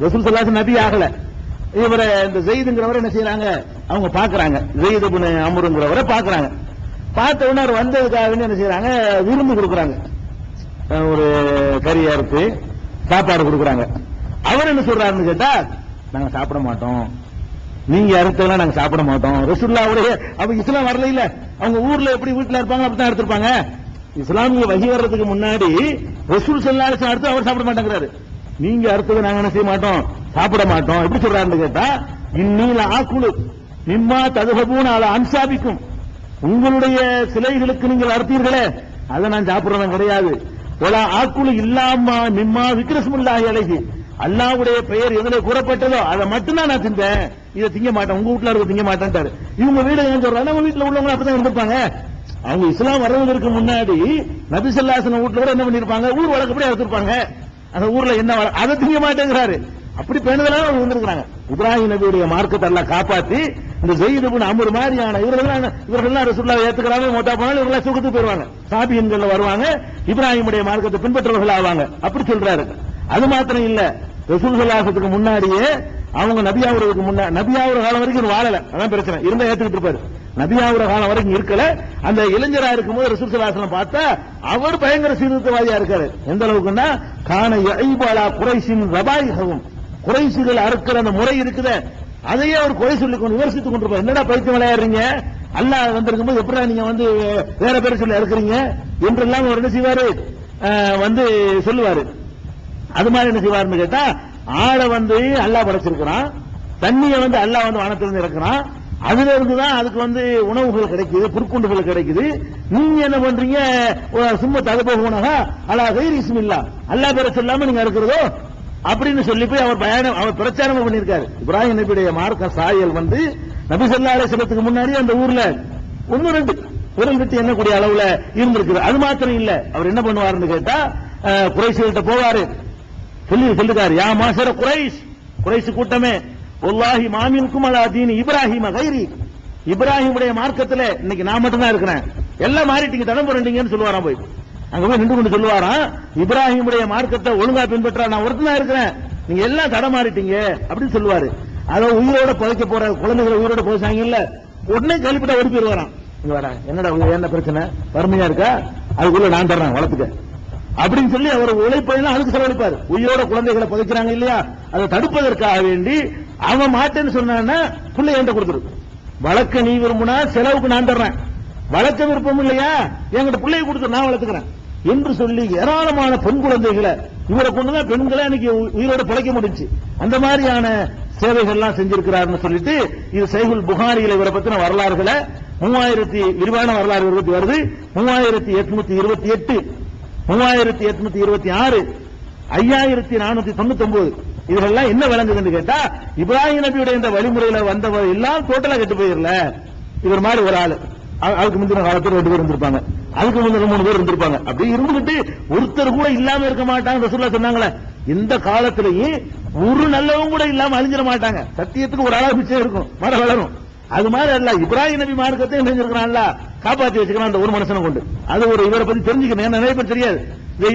ரசூல் ஸல்லல்லாஹு அலைஹி வஸல்லம் நபி ஆகல. இவரை இந்த ஸைத்ங்கிறவரை என்ன செய்யறாங்க, அவங்க பாக்குறாங்க. ஸைத் இப்னு அம்ர்ங்கிறவரை பாக்குறாங்க. பார்த்த உடனே அவர் வந்ததுக்காக என்ன செய்யறாங்க, விருந்து கொடுக்குறாங்க. ஒரு கறி அறுத்து சாப்பாடு கொடுக்குறாங்க. அவர் என்ன சொல்றாருன்னு கேட்டா, நாங்க சாப்பிட மாட்டோம், நீங்க அறுத்ததெல்லாம் நாங்க சாப்பிட மாட்டோம். ரசூலுல்லாஹ்வுடைய அவங்க இஸ்லாம் வரல இல்ல, அவங்க ஊர்ல எப்படி வீட்டுல இருப்பாங்க அப்படித்தான் எடுத்திருப்பாங்க. இஸ்லாமிய வகி வர்றதுக்கு முன்னாடி ரசூல் ஸல்லல்லாஹு அலைஹி வஸல்லம் அறுத்து அவர் சாப்பிட மாட்டேங்கிறாரு. நீங்க அறுத்ததை நாங்க என்ன செய்ய மாட்டோம், சாப்பிட மாட்டோம். எப்படி சொல்றாருன்னு கேட்டா, இன்னீல ஆக்குலு மிம்மா ததுஹபூன அலா அன்சாபிக்கும், உங்களுடைய சிலைகளுக்கு நீங்கள் அறுத்தீர்களே அதை நான் சாப்பிடுறவன் கிடையாது. ஒலா ஆக்குலு இல்லாமா மிம்மா விக்ரஸ்முல்லாஹி அலைஹி, அல்லாஹ்வுடைய பெயர் எதுல கூறப்பட்டதோ அதை மட்டும்தான் நான் தின்பேன், இதை திங்க மாட்டேன், உங்க வீட்டுல இருக்க திங்க மாட்டேன்ட்டாரு. இவங்க வீடு ஏன் சொல்றாங்க, நம்ம வீட்டுல உள்ளவங்க அப்படிதான் இருந்திருப்பாங்க. அவங்க இஸ்லாம் வர்றதுக்கு முன்னாடி நபி ஸல்லல்லாஹு அலைஹி வஸல்லம் வீட்டுல கூட என்ன பண்ணிருப்பாங்க, ஊர் வழக்கப்படி அறுத்திருப்பாங்க. அந்த ஊர்ல என்ன அதை திங்க மாட்டேங்கிறாரு. அப்படி பேணுதலான அவங்க வந்திருக்காங்க. இப்ராஹிம் நபியுடைய மார்க்கத்தை எல்லாம் காப்பாத்தி இந்த ஸைத் இப்னு அம்ர் மாதிரியான இவர்கள்லாம் ரசூலுல்லாஹ் ஏத்துக்கறாங்க, மொத்தா போனாலும் இவங்க சுகத்துக்கு போயிருவாங்க, சாபியன்கள்ல வருவாங்க, இப்ராஹிமுடைய மார்க்கத்தை பின்பற்றவர்கள் ஆவாங்க. அப்படி சொல்றாரு. அது மாத்திரம் இல்ல, ரசூல் ஸல்லல்லாஹு அலைஹி வஸல்லம் முன்னாடியே அவங்க நபியாவுறதுக்கு முன்னாடி, நபியாவுற காலம் வரைக்கும் வாழல, அதான் பிரச்சனை, இருந்தா ஏத்துக்கிட்டு இருப்பாரு. நபியாவுற காலம் வரைக்கும் இருக்கல. அந்த இளைஞரா இருக்கும்போது ரசூல் ஸல்லல்லாஹு அலைஹி வஸல்லம் பார்த்தா அவர் பயங்கர சீர்திருத்தவாதியா இருக்காரு. எந்த அளவுக்குன்னா, கான யஐபலா குரைஷின் ரபாயிஹும், குறைஷிகள் அறுக்கிற அந்த முறை இருக்குது, அதையே அவர் குறை சொல்லிக் கொண்டு விமர்சித்துக் கொண்டிருப்பார். என்னடா பைத்தியம் விளையாடுறீங்க, அல்லாஹ் வந்திருக்கும் போது எப்படி நீங்க வந்து வேற பேர் சொல்லி அறுக்கிறீங்க என்றெல்லாம் அவர் என்ன செய்வாரு, வந்து சொல்லுவாரு. அது மாதிரி என்ன செய்வாருன்னு கேட்டா, ஆளை வந்து அல்லாஹ் படைச்சிருக்கிறான், தண்ணியை வந்து அல்லாஹ் வந்து வானத்திலிருந்து இறக்குறான், அதுல இருந்துதான் அதுக்கு வந்து உணவுகள் கிடைக்குது, புற்குண்டுகள் கிடைக்குது. நீங்க என்ன பண்றீங்க, சும்மா தகப்ப போனதா அல்லா கைர் இஸ்மில்லா, அல்லாஹ் பேரை சொல்லாம நீங்க இருக்கிறதோ அப்படின்னு சொல்லி போய் அவர் பிரச்சாரம் பண்ணியிருக்காரு. இப்ராஹிம் நபியுடைய மார்க்க சாயல் வந்து நபி ஸல்லல்லாஹு அலைஹி வஸல்லத்துக்கு முன்னாடி அந்த ஊர்ல 1-2 விரல் விட்டு எண்ணக்கூடிய அளவுல இருந்திருக்குது. அது மாத்திரம் இல்ல, அவர் என்ன பண்ணுவாருன்னு கேட்டா, குறைஷிகள்கிட்ட போவாரு, சொல்லுறாரு, யா மாஷர குறைஷ், குறைஷ் கூட்டமே, வல்லாஹி மாமின்கும் அலா தீனி இப்ராஹிம கைரி, இப்ராஹிமுடைய மார்க்கத்துல இன்னைக்கு நான் மட்டும் தான் இருக்கிறேன், எல்லாம் மாறிட்டீங்க, தடம் போறீங்கன்னு சொல்லுவாராம். போய் அங்க போய் நின்று கொண்டு சொல்லுவாராம், இப்ராஹிமுடைய மார்க்கத்தை ஒழுங்கா பின்பற்ற நான் ஒருத்தனா இருக்கிறேன், நீங்க எல்லாம் தடம் மாறிட்டீங்க அப்படின்னு சொல்லுவாரு. அதை உயிரோட புதைக்க போற குழந்தைகளை உயிரோட புதைச்சாங்க இல்ல, உடனே கழிப்பிட்ட ஓடி போயிருவாராம். இங்க வர என்னடா என்ன பிரச்சனை, வறுமையா இருக்கா, அதுக்குள்ள நான் தர்றேன் வளர்த்துக்க அப்படின்னு சொல்லி அவர் உழைப்பெல்லாம் அதுக்கு செலவழிப்பாரு. உயிரோட குழந்தைகளை புதைக்கிறாங்க இல்லையா, அதை தடுப்பதற்காக வேண்டி அவன் மாட்டேன்னு சொன்னான்னா புள்ளை என்கிட்ட கொடுத்துரு, வளர்க்க நீ விரும்புனா செலவுக்கு நான் தர்றேன், வளர்க்க விருப்பம் இல்லையா என்கிட்ட பிள்ளையை கொடுத்து நான் வளர்த்துக்கிறேன் என்று சொல்லி ஏராளமான பெண் குழந்தைகளை இவரை கொண்டுதான் பெண்களை அன்னைக்கு உயிரோட பிழைக்க முடிஞ்சு. அந்த மாதிரியான சேவைகள்லாம் செஞ்சிருக்கிறார்னு சொல்லிட்டு இது சஹீஹுல் புகாரியில இவரை பத்தின வரலாறுகளை 3000 விரிவான வரலாறு வருது. 3828, 3826, 5499 இதெல்லாம் என்ன விளங்குதுன்னு கேட்டா, இப்ராஹிம் நபியுடைய இந்த வழிமுறையில வந்தவர் எல்லாம் டோட்டலா கெட்டு போயிடல. இவர் மாதிரி ஒரு ஆளு, அதுக்கு முந்தின காலத்தில் 2 பேர் இருந்திருப்பாங்க, அதுக்கு முந்தின 3 பேர் இருந்திருப்பாங்க. அப்படி இருந்துகிட்டு ஒருத்தர் கூட இல்லாம இருக்க மாட்டாங்க. ரசூலுல்லாஹ் சொன்னாங்களே, இந்த காலத்திலேயே ஒரு நல்லவங்க கூட இல்லாம அழிஞ்சிட மாட்டாங்க, சத்தியத்துக்கு ஒரு அளவு மிச்சம் இருக்கும், மர வளரும். அது மாதிரி அல்ல, இப்ராஹிம் நபி மார்க்கத்தை செஞ்சிருக்கிறான்ல, காப்பாற்றி வச்சுக்கலாம் அந்த ஒரு மனுஷனை கொண்டு. அது ஒரு இவரை பத்தி தெரிஞ்சுக்கணும். நிறைய பேர் தெரியாது.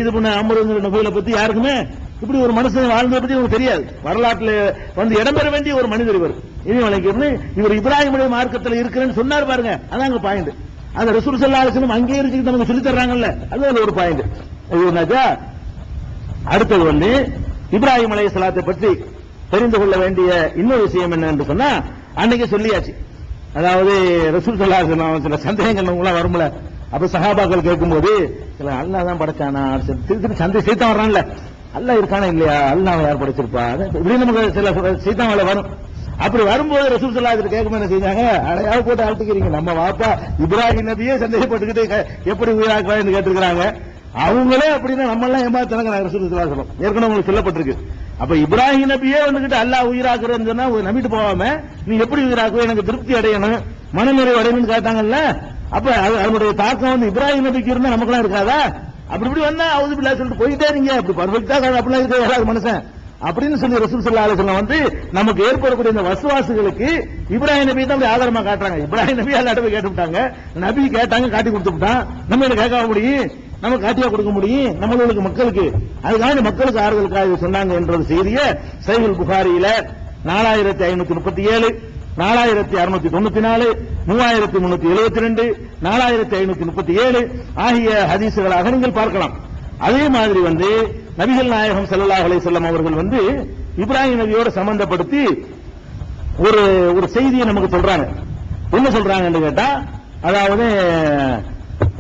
இது பண்ண அமருங்கிற நபிகளை பத்தி யாருக்குமே இப்படி ஒரு மனுஷன் வாழ்ந்ததை பத்தி உங்களுக்கு தெரியாது. வரலாற்றுல வந்து இடம்பெற வேண்டிய ஒரு மனிதர் இவர். இவர் இப்ராஹிமுடைய மார்க்கத்தில் இருக்கிறேன்னு சொன்னார் பாருங்க, அதாங்க பாயிண்ட். அந்த ரசூல் ஸல்லல்லாஹு அலைஹி வஸல்லம் அங்கே இருந்து நமக்கு சொல்லி தர்றாங்கல்ல, அது ஒரு பாயிண்ட். அடுத்தது வந்து இப்ராஹிம் அலைஹிஸ்ஸலாத்தை பற்றி தெரிந்து கொள்ள வேண்டிய இன்னொரு விஷயம் என்ன என்று சொன்னா, அன்னைக்கு சொல்லியாச்சு. அதாவது ரசூல் ஸல்லல்லாஹு அலைஹி வஸல்லம் சில சந்தேகங்கள் உங்களா வரும்ல. அப்ப சஹாபாக்கள் கேட்கும்போது சில அல்லாஹ் தான் படைச்சானா, திருப்பி சைத்தான் வர்றான்ல, அல்லாஹ் இருக்கானா இல்லையா, அல்லாஹ் யார் படைச்சிருப்பா, இப்படி நமக்கு சில சைத்தான் வேலை வரும். அப்படி வரும்போது ரசூல் ஸல்லல்லாஹு அலைஹி வஸல்லம் கேட்கும் என்ன செஞ்சாங்க, அடையாள போட்டு ஆட்டிக்கிறீங்க, நம்ம வாப்பா இப்ராஹிம் நபியே சந்தேகப்பட்டுக்கிட்டு எப்படி உயிராக்குவான்னு கேட்டிருக்கிறாங்க. அவங்களே அப்படின்னா நம்ம எல்லாம் ஏமாத்தாங்க. ரசூல் ஸல்லல்லாஹு அலைஹி வஸல்லம் ஏற்கனவே உங்களுக்கு சொல்லப்பட்டிருக்கு. அப்ப இப்ராஹிம் நபியே வந்துகிட்டு அல்லாஹ் உயிராக்குறேன்னு சொன்னா நம்பிட்டு போகாம நீ எப்படி உயிராக்குவ, எனக்கு திருப்தி அடையணும், மனநிறைவு அடையணும்னு கேட்டாங்கல்ல. அப்ப அதனுடைய தாக்கம் வந்து இப்ராஹிம் நபிக்கு இருந்தா நமக்குலாம் இருக்காதா? அப்படி இப்படி வந்தா அவுது பிள்ளை சொல்லிட்டு போயிட்டே இருங்க, அப்படி பர்ஃபெக்டா அப்படிலாம் இருக்க மனுஷன் அப்படின்னு சொல்லி ரசூல் ஸல்லல்லாஹு அலைஹி வஸல்லம் வந்து நமக்கு ஏற்படக்கூடிய இந்த வசுவாசுகளுக்கு இப்ராஹிம் நபி தான் ஆதாரமா காட்டுறாங்க. இப்ராஹிம் நபி அல்லாஹ்ட்ட போய் கேட்டுட்டாங்க, நபி கேட்டாங்க, காட்டி கொடுத்துட்டான். நம்ம இதை கேட்க முடியும், நம்ம காட்டியா கொடுக்க முடியும் நம்மளுக்கு மக்களுக்கு. அதுக்காக மக்களுக்கு ஆறுதலுக்காக சொன்னாங்க என்ற செய்தியை சஹீஹுல் புகாரியில 4537, 4694, 3372, 4537 ஆகிய ஹதீசுகளாக நீங்கள் பார்க்கலாம். அதே மாதிரி வந்து நபிகள் நாயகம் ஸல்லல்லாஹு அலைஹி வஸல்லம் அவர்கள் வந்து இப்ராஹிம் நபியோட சம்பந்தப்படுத்தி ஒரு செய்தியை நமக்கு சொல்றாங்க. என்ன சொல்றாங்கன்னு கேட்டா, அதாவது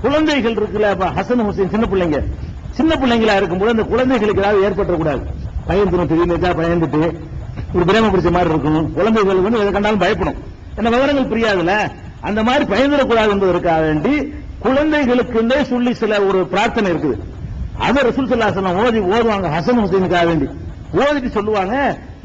குழந்தைகள் இருக்குல்ல, ஹசன் ஹுசைன் சின்ன பிள்ளைங்களா இருக்கும்போது அந்த குழந்தைகளுக்கு ஏதாவது ஏற்பட்டக்கூடாது. பயந்துடும், திடீர்னு பயந்துட்டு ஒரு பிரேம பிடிச்ச மாதிரி இருக்கும். குழந்தைகள் வந்து எதை கண்டாலும் பயப்படும், என்ன விவரங்கள் புரியாதுல. அந்த மாதிரி பயந்துடக்கூடாது என்பதற்காக வேண்டி குழந்தைகளுக்கு சொல்லி சில ஒரு பிரார்த்தனை இருக்குது. அதை ரசூல் ஸல்லல்லாஹு அலைஹி வஸல்லம் ஓதுவாங்க ஹசன் ஹுசைனுக்காக வேண்டி. ஓதிட்டு சொல்லுவாங்க,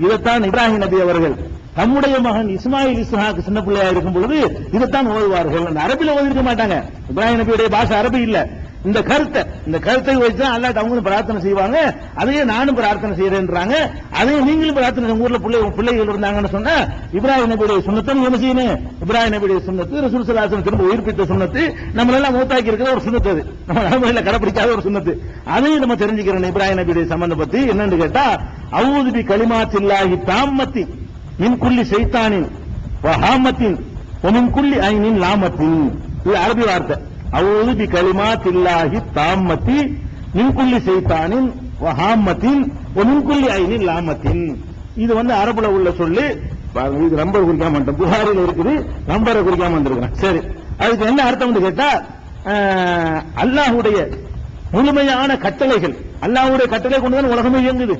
இதைத்தான் இப்ராஹிம் நபி அவர்கள் தம்முடைய மகன் இஸ்மாயில் இஸ்ஹாக் சின்ன பிள்ளையா இருக்கும் பொழுது இதைத்தான் ஓதுவார்கள். அந்த அரபில ஓதிருக்க மாட்டாங்க, இப்ராஹிம் நபியுடைய பாஷை அரபி இல்ல. இந்த கருத்தை வச்சு அல்லாஹ் அவங்களும் பிரார்த்தனை செய்வாங்க. அதையே நானும் பிரார்த்தனை செய்யறேன்றாங்க. அதையும் நீங்களும் பிரார்த்தனை, உங்க ஊர்ல பிள்ளைகள் இருந்தாங்கன்னு சொன்னா இப்ராஹிம் நபியுடைய சுன்னத்தை என்ன செய்யணும், இப்ராஹிம் நபியுடைய சுன்னத்து, ரசூல் ஸல்லல்லாஹு அலைஹி வஸல்லம் திரும்ப உயிர்ப்பித்த சுன்னத்து, நம்ம எல்லாம் மூத்தாக்கி இருக்கிற ஒரு சுன்னத்து, அது நம்ம நடைமுறையில கடைபிடிக்காத ஒரு சுன்னத்து. அதையும் நம்ம தெரிஞ்சுக்கிறோம். இப்ராஹிம் நபியுடைய சம்பந்தம் பத்தி என்னன்னு கேட்டா, அஊது பி கலிமாத்தில்லாஹி தாம்மத்தி மின் குல்லி ஷைத்தானின் வஹாமத்தின் வமின் குல்லி ஐனின் லாமத்தின். இது அரபி வார்த்தை. அஊது பி கலிமாத்தில்லாஹி தாம்மத்தி மின் குல்லி ஷைத்தானின் வஹாமத்தின் வமின் குல்லி ஐனின் லாமத்தின். இது வந்து அரபுல உள்ள சொல்லு. இது நம்பர் குறிக்காம வந்துட்டேன், புகாரில் இருக்குது, நம்பரை குறிக்காம வந்திருக்கிறேன். சரி, அதுக்கு என்ன அர்த்தம் கேட்டா, அல்லாஹ்வுடைய முழுமையான கட்டளைகள், அல்லாஹ்வுடைய கட்டளை கொண்டுதான் உலகமே இயங்குது.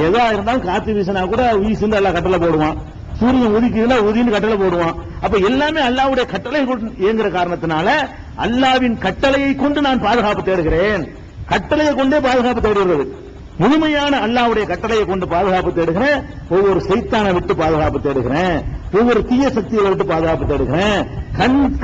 எதா இருந்தாலும் காத்து வீசினா கூட வீசுன்னு எல்லாம் கட்டளை போடுவான், சூரியன் உதிக்குதுன்னா உதின்னு கட்டளை போடுவான். அப்ப எல்லாமே அல்லாஹ்வுடைய கட்டளை இயங்குற காரணத்தினால அல்லாஹ்வின் கட்டளையை கொண்டு நான் பாதுகாப்பு தேடுகிறேன். கட்டளையை கொண்டே பாதுகாப்பு தேடுகிறது. முழுமையான அல்லாஹ்வுடைய கட்டளையை கொண்டு பாதுகாப்பு தேடுகிறேன். ஒவ்வொரு சைத்தானை விட்டு பாதுகாப்பு தேடுகிறேன். ஒவ்வொரு தீய சக்திகளை விட்டு பாதுகாப்பு தேடுகிறேன்.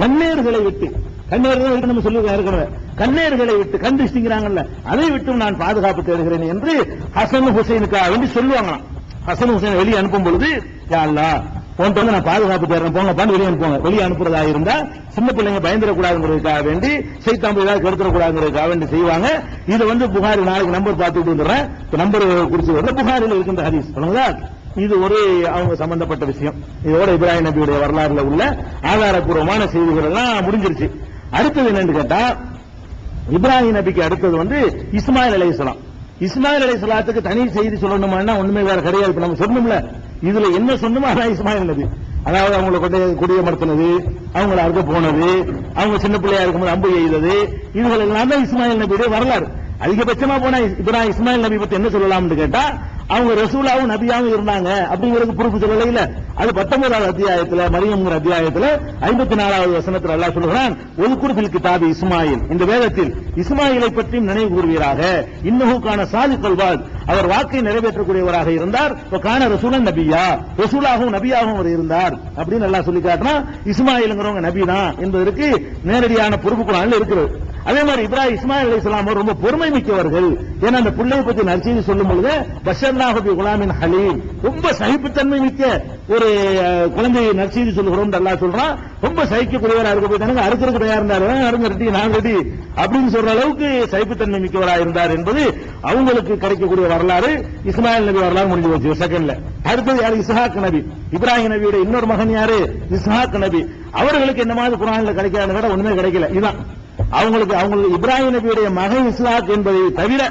கண்ணேர்களை விட்டு, கண்ணேர்கள் நம்ம சொல்லுவோம் ஏற்கனவே, கண்ணேர்களை விட்டு, கண் திருஷ்டிங்கிறாங்கல்ல, அதை விட்டு நான் பாதுகாப்பு தேடுகிறேன் என்று ஹசன் ஹுசைனுக்காக வேண்டி சொல்லுவாங்களாம். ஹசன் ஹுசைன் வெளியே அனுப்பும் பொழுது, யா அல்லாஹ் உன்கிட்ட வந்து நான் பாதுகாப்பு தேடுறேன், போங்க பாண்டு வெளியே அனுப்புவாங்க. வெளியே அனுப்புறதா இருந்தா சின்ன பிள்ளைங்க பயந்துடக்கூடாதுங்கிறதுக்காக வேண்டி, சைத்தான் ஏதாவது கெடுத்துடக்கூடாதுங்கிறதுக்காக வேண்டி செய்வாங்க. இது வந்து புகாரி, நாளைக்கு நம்பர் பார்த்துட்டு வந்துடுறேன், நம்பர் குறிச்சு வரல, புகாரில் இருக்கின்ற ஹதீஸ். இது ஒரு அவங்க சம்பந்தப்பட்ட விஷயம். இதோட இப்ராஹிம் நபியுடைய வரலாறுல உள்ள ஆதாரப்பூர்வமான செய்திகள் எல்லாம் முடிஞ்சிருச்சு. அடுத்தது என்னன்னு கேட்டா, இப்ராஹிம் நபிக்கு அடுத்தது வந்து இஸ்மாயில் அலைஹிஸ்ஸலாம். இஸ்மாயில் அலைஹிஸ்ஸலாத்துக்கு தனி செய்தி சொல்லணுமா ஒண்ணுமே வேற கிடையாது. இப்ப நம்ம சொன்னோம்ல, இதுல என்ன சொன்னோமோ அதான் இஸ்மாயில் நபி. அதாவது அவங்களை கொண்டு குடியமர்த்தினது, அவங்களை அறுக்க போனது, அவங்க சின்ன பிள்ளையா இருக்கும்போது அம்பு எய்தது, இதுகள் எல்லாம் தான் இஸ்மாயில் நபியுடைய வரலாறு. அதிகபட்சமா போனா இப்ராஹிம் இஸ்மாயில் நபி பத்தி என்ன சொல்லலாம்னு கேட்டா, அவங்க ரசூலாவும் நபியாவும் இருந்தாங்க அப்படிங்கிறது ப்ரூஃப் சொல்லல. அது 19வது அத்தியாயத்துல, மரியம்ங்கிற அத்தியாயத்துல 54வது வசனத்துல அல்லாஹ் சொல்கிறான், ஒதுக்குர் ஃபில் கிதாபி இஸ்மாயில், இந்த வேதத்தில் இஸ்மாயிலை பற்றியும் நினைவு கூறுவீராக, இன்னஹு கான சாதிக்குல் வாத், அவர் வாக்கை நிறைவேற்றக்கூடியவராக இருந்தார், கான ரசூலன் நபியா, ரசூலாகவும் நபியாகவும் அவர் இருந்தார் அப்படின்னு அல்லாஹ் சொல்லி காட்டினா, இஸ்மாயில்ங்கிறவங்க நபி தான் என்பதற்கு நேரடியான பொறுப்பு குர்ஆன்ல இருக்கிறது. அதே மாதிரி இப்ராஹிம் இஸ்மாயில் அலைஹிஸ்ஸலாம் ரொம்ப பொறுமை மிக்கவர்கள். ஏன்னா அந்த பிள்ளையை பற்றி நற்செய்தி சொல்லும் பொழுது பஷர்னா ஃபதைனாஹு பிகுலாமின் ஹலீம், ரொம்ப சகிப்புத்தன்மை மிக்க ஒரு குழந்தையை நற்செய்தி சொல்கிறோம் அல்லாஹ் சொல்றான். ரொம்ப சகிக்கக்கூடியவரா இருக்க போய் அறுக்கிறதுக்கு தயார் இருந்தாரு, அருங்க ரெடி நான் ரெடி அப்படின்னு சொல்ற அளவுக்கு சகிப்புத்தன்மை மிக்கவரா இருந்தார் என்பது அவங்களுக்கு கிடைக்கக்கூடிய வரலாறு. இஸ்மாயில் நபி வரலாறு முடிஞ்சு போச்சு செகண்ட்ல. அடுத்தது யாரு? இஸ்ஹாக் நபி. இப்ராஹிம் நபியோட இன்னொரு மகன் யாரு? இஸ்ஹாக் நபி. அவர்களுக்கு என்ன மாதிரி குர்ஆன்ல கிடைக்காதுன்னு கூட ஒண்ணுமே கிடைக்கல. இதுதான் அவங்களுக்கு இப்ராஹிம் நபியுடைய மகன் இஸ்ஹாக் என்பதை தவிர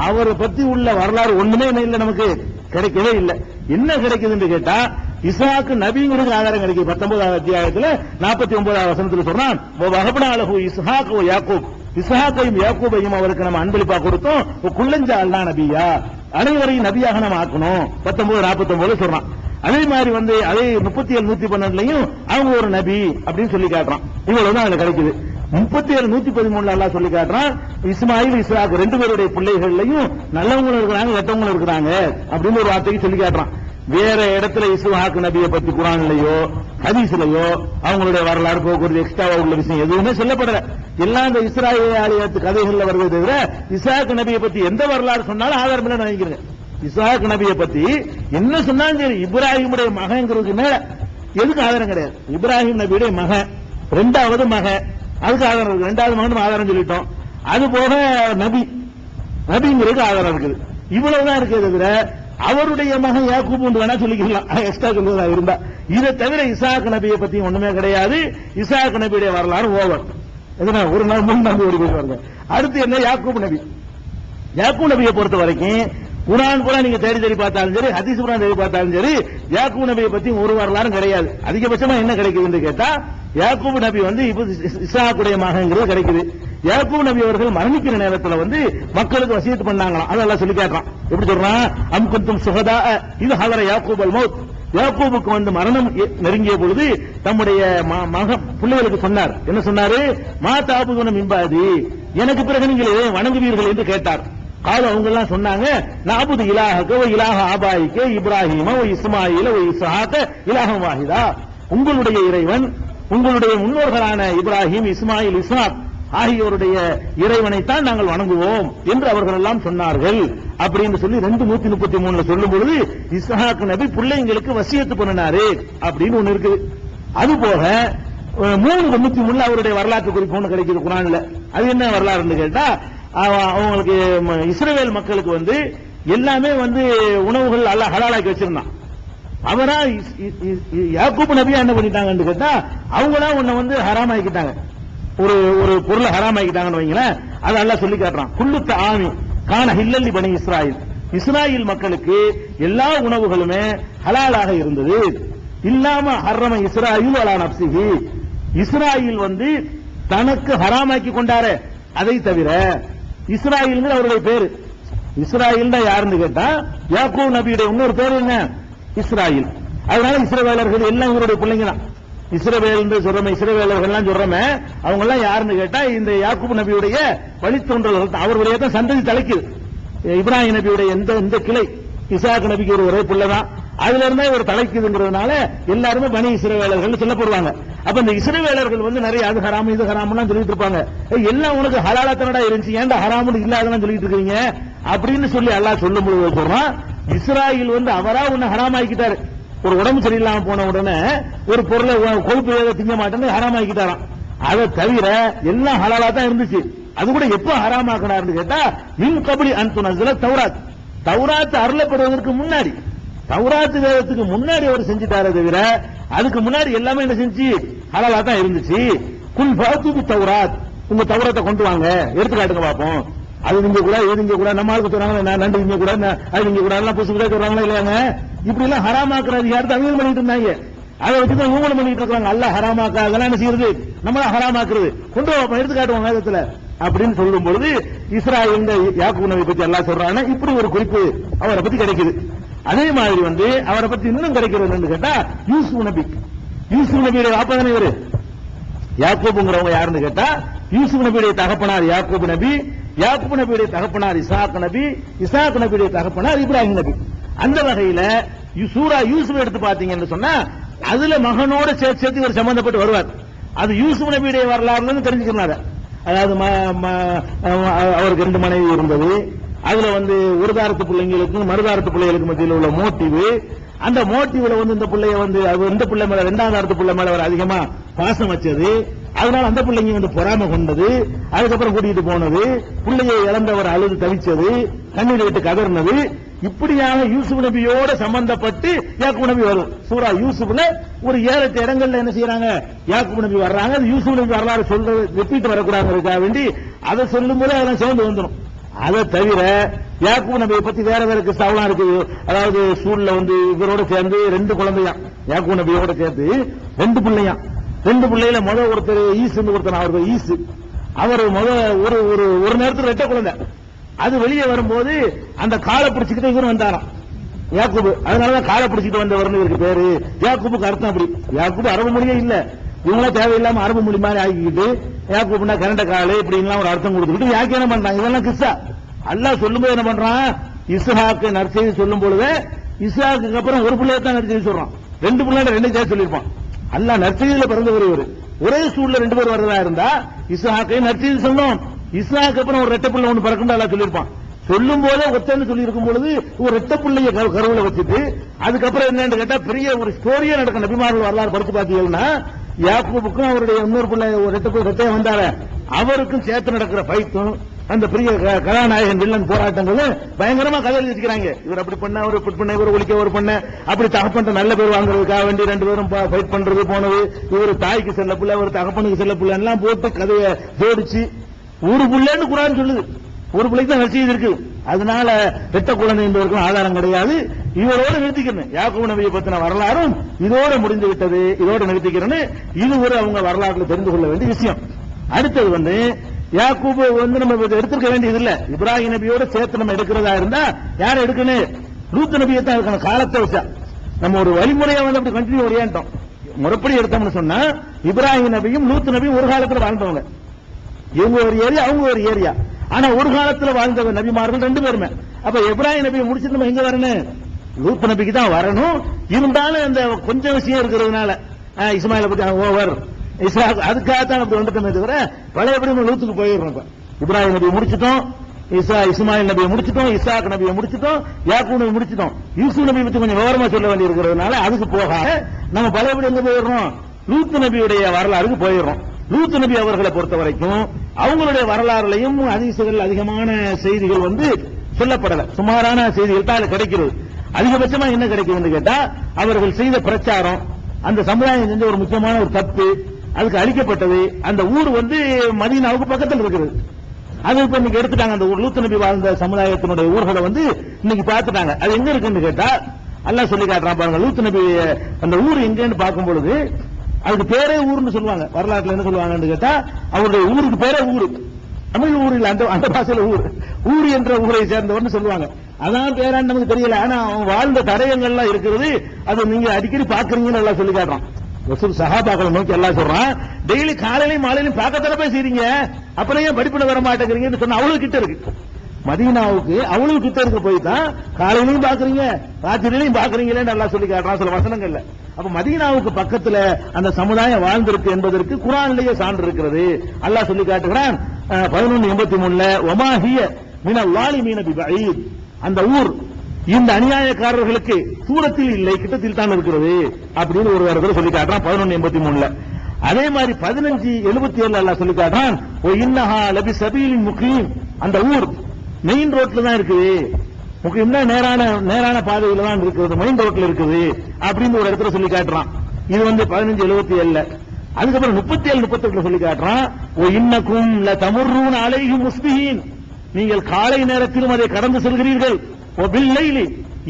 அவரை பத்தி உள்ள வரலாறு ஒண்ணுமே இல்லை, நமக்கு கிடைக்கவே இல்லை. என்ன கிடைக்குதுன்னு கேட்டா இஸ்ஹாக் நபிங்கிறது ஆதாரம் கிடைக்குது. 19வது அத்தியாயத்துல 49வது வசனத்துல சொல்றான், வஹப்னாலஹு இஸ்ஹாக் வ யாக்கூப், இஸ்ஹாக்கையும் யாக்கூபையும் அவருக்கு நம்ம அன்பளிப்பா கொடுத்தோம். குல்லஞ்சா அல்லா நபியா, அனைவரையும் நபியாக நம்ம ஆக்கணும். 19:49 சொல்றான். அதே மாதிரி அதே 37:112 அவங்க ஒரு நபி அப்படின்னு சொல்லி காட்டுறான். இவ்வளவுதான் அதுல கிடைக்குது. 37:113 அல்லாஹ் சொல்லி காட்டுறான், இஸ்மாயில் இஸ்ஹாக் ரெண்டு பேருடைய பிள்ளைகள்லையும் நல்லவங்களும் இருக்கிறாங்க கெட்டவங்களும் இருக்கிறாங்க அப்படின்னு ஒரு வார்த்தைக்கு சொல்லி காட்டுறான். வேற இடத்துல இஸ்ஹாக் நபியை பத்தி குர்ஆன்லயோ ஹதீஸ்லயோ அவங்களுடைய வரலாறு போக்குவரத்து எக்ஸ்ட்ராவா உள்ள விஷயம் எதுவுமே சொல்லப்படல. எல்லாம் இந்த இஸ்ராயேலியத்து கதைகள்ல வருவதை தவிர இஸ்ஹாக் நபியை பத்தி எந்த வரலாறு சொன்னாலும் ஆதாரம் இல்லைன்னு நினைக்கிறேன். இஸ்ஹாக் நபியை பத்தி என்ன சொன்னாலும் சரி, இப்ராஹிமுடைய மகங்கிறதுக்கு மேல எதுக்கு ஆதாரம் கிடையாது. இப்ராஹிம் நபியுடைய மகன், ரெண்டாவது மகன், அதுக்கு ஆதாரம் இருக்கு. ரெண்டாவது மகன் ஆதாரம் சொல்லிட்டோம். அது போக நபிங்கிறதுக்கு ஆதாரம் இருக்குது. இவ்வளவுதான் இருக்கே தவிர அவருடைய மகன் யாக்கூப் வேணா சொல்லிக்கலாம் எக்ஸ்ட்ரா சொல்றதா இருந்தா. இதை தவிர இஸ்ஹாக் நபியை பத்தி ஒண்ணுமே கிடையாது. இஸ்ஹாக் நபியுடைய வரலாறு ஓவர். ஒரு நாள் 3 நாள் ஓடி போயிட்டு. அடுத்து என்ன? யாக்கூப் நபி. யாக்கூப் நபியை பொறுத்த வரைக்கும் குர்ஆன் கூட நீங்க தேடி பார்த்தாலும் சரி, ஹதீஸ் கூட தேடி பார்த்தாலும் சரி, யாக்கூப் நபியை பத்தி ஒரு வரலாறும் கிடையாது. அதிகபட்சமா என்ன கிடைக்குதுன்னு கேட்டா யாக்கூப் நபி இப்ப இஸ்ஹாக்குடைய மகன்கிறது கிடைக்குது. யாக்கூப் நபி அவர்கள் மரணிக்கிற நேரத்துல மக்களுக்கு வசியத்து பண்ணாங்களாம். அதெல்லாம் சொல்லி காட்டுறான். எப்படி சொல்றான்? அம் குந்தும் சுஹதா இது ஹலர யாக்கூப் அல் மௌத், யாக்கூபுக்கு மரணம் நெருங்கிய பொழுது தம்முடைய பிள்ளைகளுக்கு சொன்னார். என்ன சொன்னாரு? மா தாபுதுன மின்பாதி, எனக்கு பிறகு நீங்கள் வணங்குவீர்கள் என்று கேட்டார். காலம் அவங்க எல்லாம் சொன்னாங்க, நாபுது இலாஹக வ இலாஹ ஆபாயிக்க இப்ராஹிம வ இஸ்மாயில வ இஸ்ஹாக இலாஹம் வாஹிதா, உங்களுடைய இறைவன் உங்களுடைய முன்னோர்களான இப்ராஹிம் இஸ்மாயில் இஸ்ஹாக் ஆகியோருடைய இறைவனைத்தான் நாங்கள் வணங்குவோம் என்று அவர்கள் எல்லாம் சொன்னார்கள் அப்படின்னு சொல்லி 2:133 சொல்லும் பொழுது இஸ்ஹாக் நபி பிள்ளைங்களுக்கு வசியத்து பண்ணினாரு அப்படின்னு ஒண்ணு இருக்குது. அது போக 3:93 அவருடைய வரலாற்று குறிப்பு ஒண்ணு கிடைக்குது குர்ஆன்ல. அது என்ன வரலாறுன்னு கேட்டா அவங்களுக்கு இஸ்ரவேல் மக்களுக்கு எல்லாமே உணவுகள் அல்லாஹ் ஹலாலாக்கி வச்சிருந்தான். அவரா யாக்கூப் நபியா என்ன பண்ணிட்டாங்கன்னு கேட்டா அவங்களா உன்னை ஹராமாக்கிட்டாங்க, ஒரு பொருளை ஹராமாக்கிட்டாங்கன்னு வைங்களேன். அது அல்லாஹ் சொல்லி காட்டுறான். குல்லு தஆமி கான ஹில்லல் பனி இஸ்ராயில், இஸ்ராயில் மக்களுக்கு எல்லா உணவுகளுமே ஹலாலாக இருந்தது. இல்லாம ஹர்ரம இஸ்ராயில் அலா நப்சிஹி, இஸ்ராயில் தனக்கு ஹராமாக்கி கொண்டாரே அதை தவிர. இஸ்ராயில் அவருடைய பேரு. இஸ்ராயில் யாருன்னு கேட்டா யாக்கூப் நபியுடைய இன்னொரு பேர் என்ன? இஸ்ராயில். அதனால இஸ்ரவேலர்கள் எல்லாம் இவருடைய பிள்ளைங்க தான். இஸ்ரவேல் சொல்றோமே, இஸ்ரவேலர்கள் எல்லாம் சொல்றோமே, அவங்க எல்லாம் யாருன்னு கேட்டா இந்த யாக்கூப் நபியுடைய வழித்தோன்றல்கள். அவருடைய தான் சந்ததி தலைக்குது. இப்ராஹிம் நபியுடைய இந்த கிளை இஸ்ஹாக் நபிக்கு ஒரே பிள்ளை தான். அதுல இருந்தா இவர் தலைக்குதுங்கிறதுனால எல்லாருமே பனி இஸ்ரவேலர்கள் சொல்லப்படுவாங்க. அப்ப இந்த இஸ்ரவேலர்கள் நிறைய அது ஹராம் இது ஹராம்லாம் சொல்லிட்டு இருப்பாங்க. எல்லாம் உனக்கு ஹலாலத்தனடா இருந்துச்சு, ஏன்டா ஹராம்னு இல்லாததான் சொல்லிட்டு இருக்கீங்க அப்படின்னு சொல்லி அல்லாஹ் சொல்லும் பொழுது சொல்றான், இஸ்ராயில் அவரா உன்னை ஹராமாக்கிட்டாரு. ஒரு உடம்பு சரியில்லாம போன உடனே ஒரு பொருளை கொழுப்பு திங்க மாட்டேன்னு ஹராமாக்கிட்டாராம். அதை தவிர எல்லாம் ஹலாலா தான் இருந்துச்சு. அது கூட எப்ப ஹராமாக்கினார்னு கேட்டா மின் கபடி அன்துனஸ்ல தௌராத், தௌராத் அருளப்படுவதற்கு முன்னாடி, தௌராத் வேதத்துக்கு முன்னாடி அவர் செஞ்சுட்டாரே தவிர அதுக்கு முன்னாடி எல்லாமே என்ன செஞ்சு ஹலாலா தான் இருந்துச்சு. குல் ஃபாத்து தௌராத், உங்க தௌராத்தை கொண்டு வாங்க எடுத்துக்காட்டுங்க பாப்போம். அது நீங்க கூட ஏதுங்க கூட நம்ம ஆளுக்கு சொல்றாங்க, நண்டு நீங்க கூட அது நீங்க கூட எல்லாம் புதுசு கூட சொல்றாங்களா இல்லையாங்க? இப்படி எல்லாம் ஹராமாக்குறது யாரு அவங்க பண்ணிட்டு இருந்தாங்க. அதை வச்சுதான் இவங்களும் பண்ணிட்டு இருக்காங்க. அல்ல ஹராமாக்கா அதெல்லாம் என்ன செய்யறது, நம்மளா ஹராமாக்குறது, கொண்டு வாப்போம் எடுத்துக்காட்டுவோம் வேதத்துல அப்படின்னு சொல்லும் பொழுது இஸ்ராயேல் யாக்கூப் நபி பத்தி எல்லாம் சொல்றாங்க. இப்படி ஒரு குறிப்பு அவரை பத்தி கிடைக்குது. அதே மாதிரி அவரை பத்தி இன்னும் கிடைக்கிறது கேட்டா யூசுப் நபி. யூசுப் நபியுடைய வாப்பதானே இவரு. யாக்கூப்ங்கிறவங்க யாருன்னு கேட்டா யூசுப் நபியுடைய தகப்பனார் யாக்கூப் நபி, யாக்கூப் நபியுடைய தகப்பனார் இஸ்ஹாக் நபி, இஸ்ஹாக் நபியுடைய தகப்பனார் இப்ராஹிம் நபி. அந்த வகையில சூரா யூசுப் எடுத்து பாத்தீங்கன்னு சொன்னா அதுல மகனோட சேர்த்து இவர் சம்பந்தப்பட்டு வருவார். அது யூசுப் நபியுடைய வரலாறுல தெரிஞ்சுக்கிறாரு. அதாவது அவருக்கு 2 மனைவி இருந்தது, அதுல வந்து ஒரு தாரத்து பிள்ளைங்களுக்கும் மறுதாரத்து பிள்ளைகளுக்கு மத்தியில் உள்ள மோட்டிவ், அந்த மோட்டிவ்ல வந்து இந்த பிள்ளைய வந்து இந்த பிள்ளை மேல இரண்டாம் தாரத்து பிள்ளை மேல அவர் அதிகமா பாசம் வச்சது, அதனால அந்த பிள்ளைங்க வந்து பொறாம கொண்டது, அதுக்கப்புறம் கூட்டிட்டு போனது, பிள்ளையை இழந்தவர் அழுது தவிச்சது, கண்ணீர் விட்டு கதறினது, இப்படியாக யூசுப் நபியோட சம்பந்தப்பட்டு யாக்கூப் நபி வரும். சூரா யூசுப்ல ஒரு 7-8 இடங்கள்ல என்ன செய்யறாங்க, யாக்கூப் நபி வர்றாங்க. யூசுப் நபி வரலாறு சொல்றது ரிப்பீட் வரக்கூடாதுக்காக வேண்டி அதை சொல்லும் போது அதெல்லாம் சேர்ந்து வந்துடும். அதை தவிர யாக்கூப் நபியை பத்தி வேற வேற கிறிஸ்தாவெல்லாம் இருக்குது. அதாவது சூழ்ல வந்து இவரோட சேர்ந்து 2 குழந்தையாம், யாக்கூப் நபியோட சேர்த்து 2 பிள்ளையாம். 2 பிள்ளையில ஒருத்தர் ஈசுன்னு ஒருத்தர், அவர் ஈசு, அவர் ஒரு நேரத்தில் 2 குழந்தை. அது வெளியே வரும்போது அந்த காலை பிடிச்சிக்கிட்டு இவரும் வந்தாராம் யாக்கூப். அதனாலதான் காலை பிடிச்சிட்டு வந்தவர்னு இவருக்கு பேரு. யாக்கூப்புக்கு அர்த்தம் அப்படி. யாக்கூப் அரபு மொழியே இல்ல, இவங்களாம் தேவையில்லாம அரபு மொழி மாதிரி ஆக்கிக்கிட்டு யாக்கூப்னா கரண்ட காலு இப்படின்லாம் ஒரு அர்த்தம் கொடுத்துக்கிட்டு வியாக்கியானம் பண்றாங்க. இதெல்லாம் கிஸ்ஸா. அல்லாஹ் சொல்லும்போது என்ன பண்றான், இஸ்ஹாக்கு நற்செய்தி சொல்லும் பொழுது இஸ்ஹாக்கு அப்புறம் ஒரு பிள்ளைய தான் நற்செய்தி சொல்றான். 2 பிள்ளைய 2 சேர்த்து சொல்லியிருப்பான். அல்லாஹ் நற்செய்தியில பிறந்தவர் இவர். ஒரே சூழ்ல 2 பேர் வரதா இருந்தா இஸ்ஹாக்கை நற்செய்தி சொன்னோம், இஸ்ஹாக்கு அப்புறம் ஒரு 2 பிள்ளை ஒன்று பிறக்கும் அல்லாஹ் சொல்லியிருப்பான். சொல்லும் போதே ஒத்தன்னு சொல்லி இருக்கும் பொழுது ஒரு 2 பிள்ளைய கருவில வச்சுட்டு அதுக்கப்புறம் என்னன்னு கேட்டா பெரிய ஒரு ஸ்டோரியா நடக்கும். நபிமார்கள் வரலாறு படிச்சு பார்த்தீங்கன்னா யாக்கூபுக்கும் அவருடைய இன்னொரு பிள்ளை ஒரு 2 வந்தார அவருக்கும் சேர்த்து நடக்கிற ஃபைட்டும் அந்த பெரிய கதாநாயகன் வில்லன் போராட்டங்களும் பயங்கரமா கதை எழுதிக்கிறாங்க. இவர் அப்படி பண்ண, அவர் இப்படி பண்ண, இவர் ஒழிக்க ஒரு பண்ண, அப்படி தகப்பன் நல்ல பேர் வாங்குறதுக்காக வேண்டி 2 பேரும் ஃபைட் பண்றது போனது. இவர் தாய்க்கு செல்ல பிள்ளை, ஒரு தகப்பனுக்கு செல்ல பிள்ளை எல்லாம் போட்டு கதையை ஜோடிச்சு ஒரு பிள்ளைன்னு குரான் சொல்லுது. ஒரு பிள்ளைக்கு தான் நற்செய்தி இருக்கு. அதனால 2 குழந்தை என்பதற்கும் ஆதாரம் கிடையாது. இவரோடு நிறுத்திக்கிறேன். யாக்கூப் நபியை பத்தின வரலாறும் இதோட முடிந்து விட்டது, இதோட நிறுத்திக்கிறேன்னு இது ஒரு அவங்க வரலாறுல தெரிந்து கொள்ள வேண்டிய விஷயம். அடுத்தது வந்து யாக்கூப் வந்து நம்ம எடுத்துக்க வேண்டியது இல்ல. இப்ராஹிம் நபியோட சேர்த்து நம்ம எடுக்கிறதா இருந்தா யாரை எடுக்கணும், லூத் நபியை தான் இருக்கணும். காலத்தை வச்சா நம்ம ஒரு வழிமுறையை வந்து அப்படி கண்டினியூ ஒரியாண்டோம். முறைப்படி எடுத்தோம்னு சொன்னா இப்ராஹிம் நபியும் லூத் நபியும் ஒரு காலத்துல வாழ்ந்தவங்க. இவங்க ஒரு ஏரியா, அவங்க ஒரு ஏரியா. ஆனா ஒரு காலத்துல வாழ்ந்த நபிமார்கள் 2 பேருமே. அப்ப இப்ராஹிம் நபியை முடிச்சுட்டு நம்ம எங்க வரணும், லூத் நபிக்கு தான் வரணும். இருந்தாலும் அந்த கொஞ்சம் விஷயம் இருக்கிறதுனால இஸ்மாயில பத்தி ஓவர் அதுக்காகத்தான் அப்படி வந்துட்டோமே தவிர பழையபடி லூத்துக்கு போயிடுறோம். இப்ராஹிம் நபியை முடிச்சிட்டோம், இஸ்மாயில் நபியை முடிச்சிட்டோம், இசாக் நபியை முடிச்சிட்டோம், யாக்கூப் நபி முடிச்சிட்டோம். யூசுப் நபியை பத்தி கொஞ்சம் விவரமா சொல்ல வேண்டி இருக்கிறதுனால அதுக்கு போகாம நம்ம பழையபடி எங்க போயிடுறோம், லூத் நபியுடைய வரலாறுக்கு போயிடுறோம். லூத் நபி அவர்களை பொறுத்த வரைக்கும் அவங்களுடைய வரலாறுலையும் அதிகமான செய்திகள் வந்து சொல்லப்படல. சுமாரான செய்திகள் தான் கிடைக்கிறது. அதிகபட்சமா என்ன கிடைக்கும் கேட்டா அவர்கள் செய்த பிரச்சாரம், அந்த சமுதாயம் செஞ்ச ஒரு முக்கியமான ஒரு தப்பு, அதுக்கு அழிக்கப்பட்டது. அந்த ஊர் வந்து மதீனாவுக்கு பக்கத்தில் இருக்கிறது. அது இப்ப இன்னைக்கு எடுத்துட்டாங்க. அந்த ஊர் லூத் நபி வாழ்ந்த சமுதாயத்தினுடைய ஊர்களை வந்து இன்னைக்கு பார்த்துட்டாங்க. அது எங்க இருக்குன்னு கேட்டா அல்லாஹ் சொல்லி காட்டுறான் பாருங்க. லூத் நபி அந்த ஊர் எங்கன்னு பார்க்கும் பொழுது அதுக்கு பேரே ஊர்னு சொல்லுவாங்க. வரலாற்றுல என்ன சொல்லுவாங்கன்னு கேட்டா அவருடைய ஊருக்கு பேரே ஊரு. தமிழ் ஊரில் அந்த பாஷையில ஊர் என்ற ஊரை சேர்ந்தவர்னு சொல்லுவாங்க. அதான் பேரான்னு நமக்கு தெரியல. ஆனா அவன் வாழ்ந்த தடயங்கள்லாம் இருக்கிறது. அது நீங்க அடிக்கடி பாக்குறீங்கன்னு எல்லாம் சொல்லி காட்டுறான். ரசூல் சஹாபாக்களை நோக்கி எல்லாம் சொல்றான், டெய்லி காலையிலையும் மாலையிலையும் பார்க்கத்தானே போய் செய்றீங்க, அப்புறம் ஏன் படிப்புல வர மாட்டேங்கிறீங்கன்னு சொன்னா அவ்வளவு கிட்ட இருக்கு. மதீனாவுக்கு அவ்வளவு கிட்ட இருக்க போய் தான் காலையிலையும் பாக்குறீங்க ராத்திரிலையும் பாக்குறீங்களேன்னு எல்லாம் சொல்லி காட்டுறான் சில வசனங்கள்ல. அப்ப மதீனாவுக்கு பக்கத்துல அந்த சமுதாயம் வாழ்ந்திருக்கு என்பதற்கு குர்ஆனிலேயே சான்று இருக்கிறது. அல்லாஹ் சொல்லி காட்டுகிறான் 11:83 ஒமாஹிய மினல் லாலிமீன பிபஈத். அந்த ஊர் இந்த அநியாயக்காரர்களுக்கு தூரத்தில் இல்லை, கிட்டத்தில் தான் இருக்கிறது அப்படின்னு ஒரு இடத்துல சொல்லி காட்டுறான் 11:83. அதே மாதிரி 15:77 அல்லாஹ் சொல்லி காட்டுறான் இன்னஹா லபி சபீலின் முகீம். அந்த ஊர் மெயின் ரோட்ல தான் இருக்குது. முக்கியம்னா நேரான பாதையில தான் இருக்கிறது, மெயின் ரோட்ல இருக்குது அப்படின்னு ஒரு இடத்துல சொல்லி காட்டுறான். இது வந்து 15:77. அதுக்கப்புறம் 37-38 சொல்லி காட்டுறான் இன்னக்கும் லதமுர்ரூன அலைஹிம் முஸ்பிஹீன். நீங்கள் காலை நேரத்திலும் அதை கடந்து செல்கிறீர்கள், பில்லைலி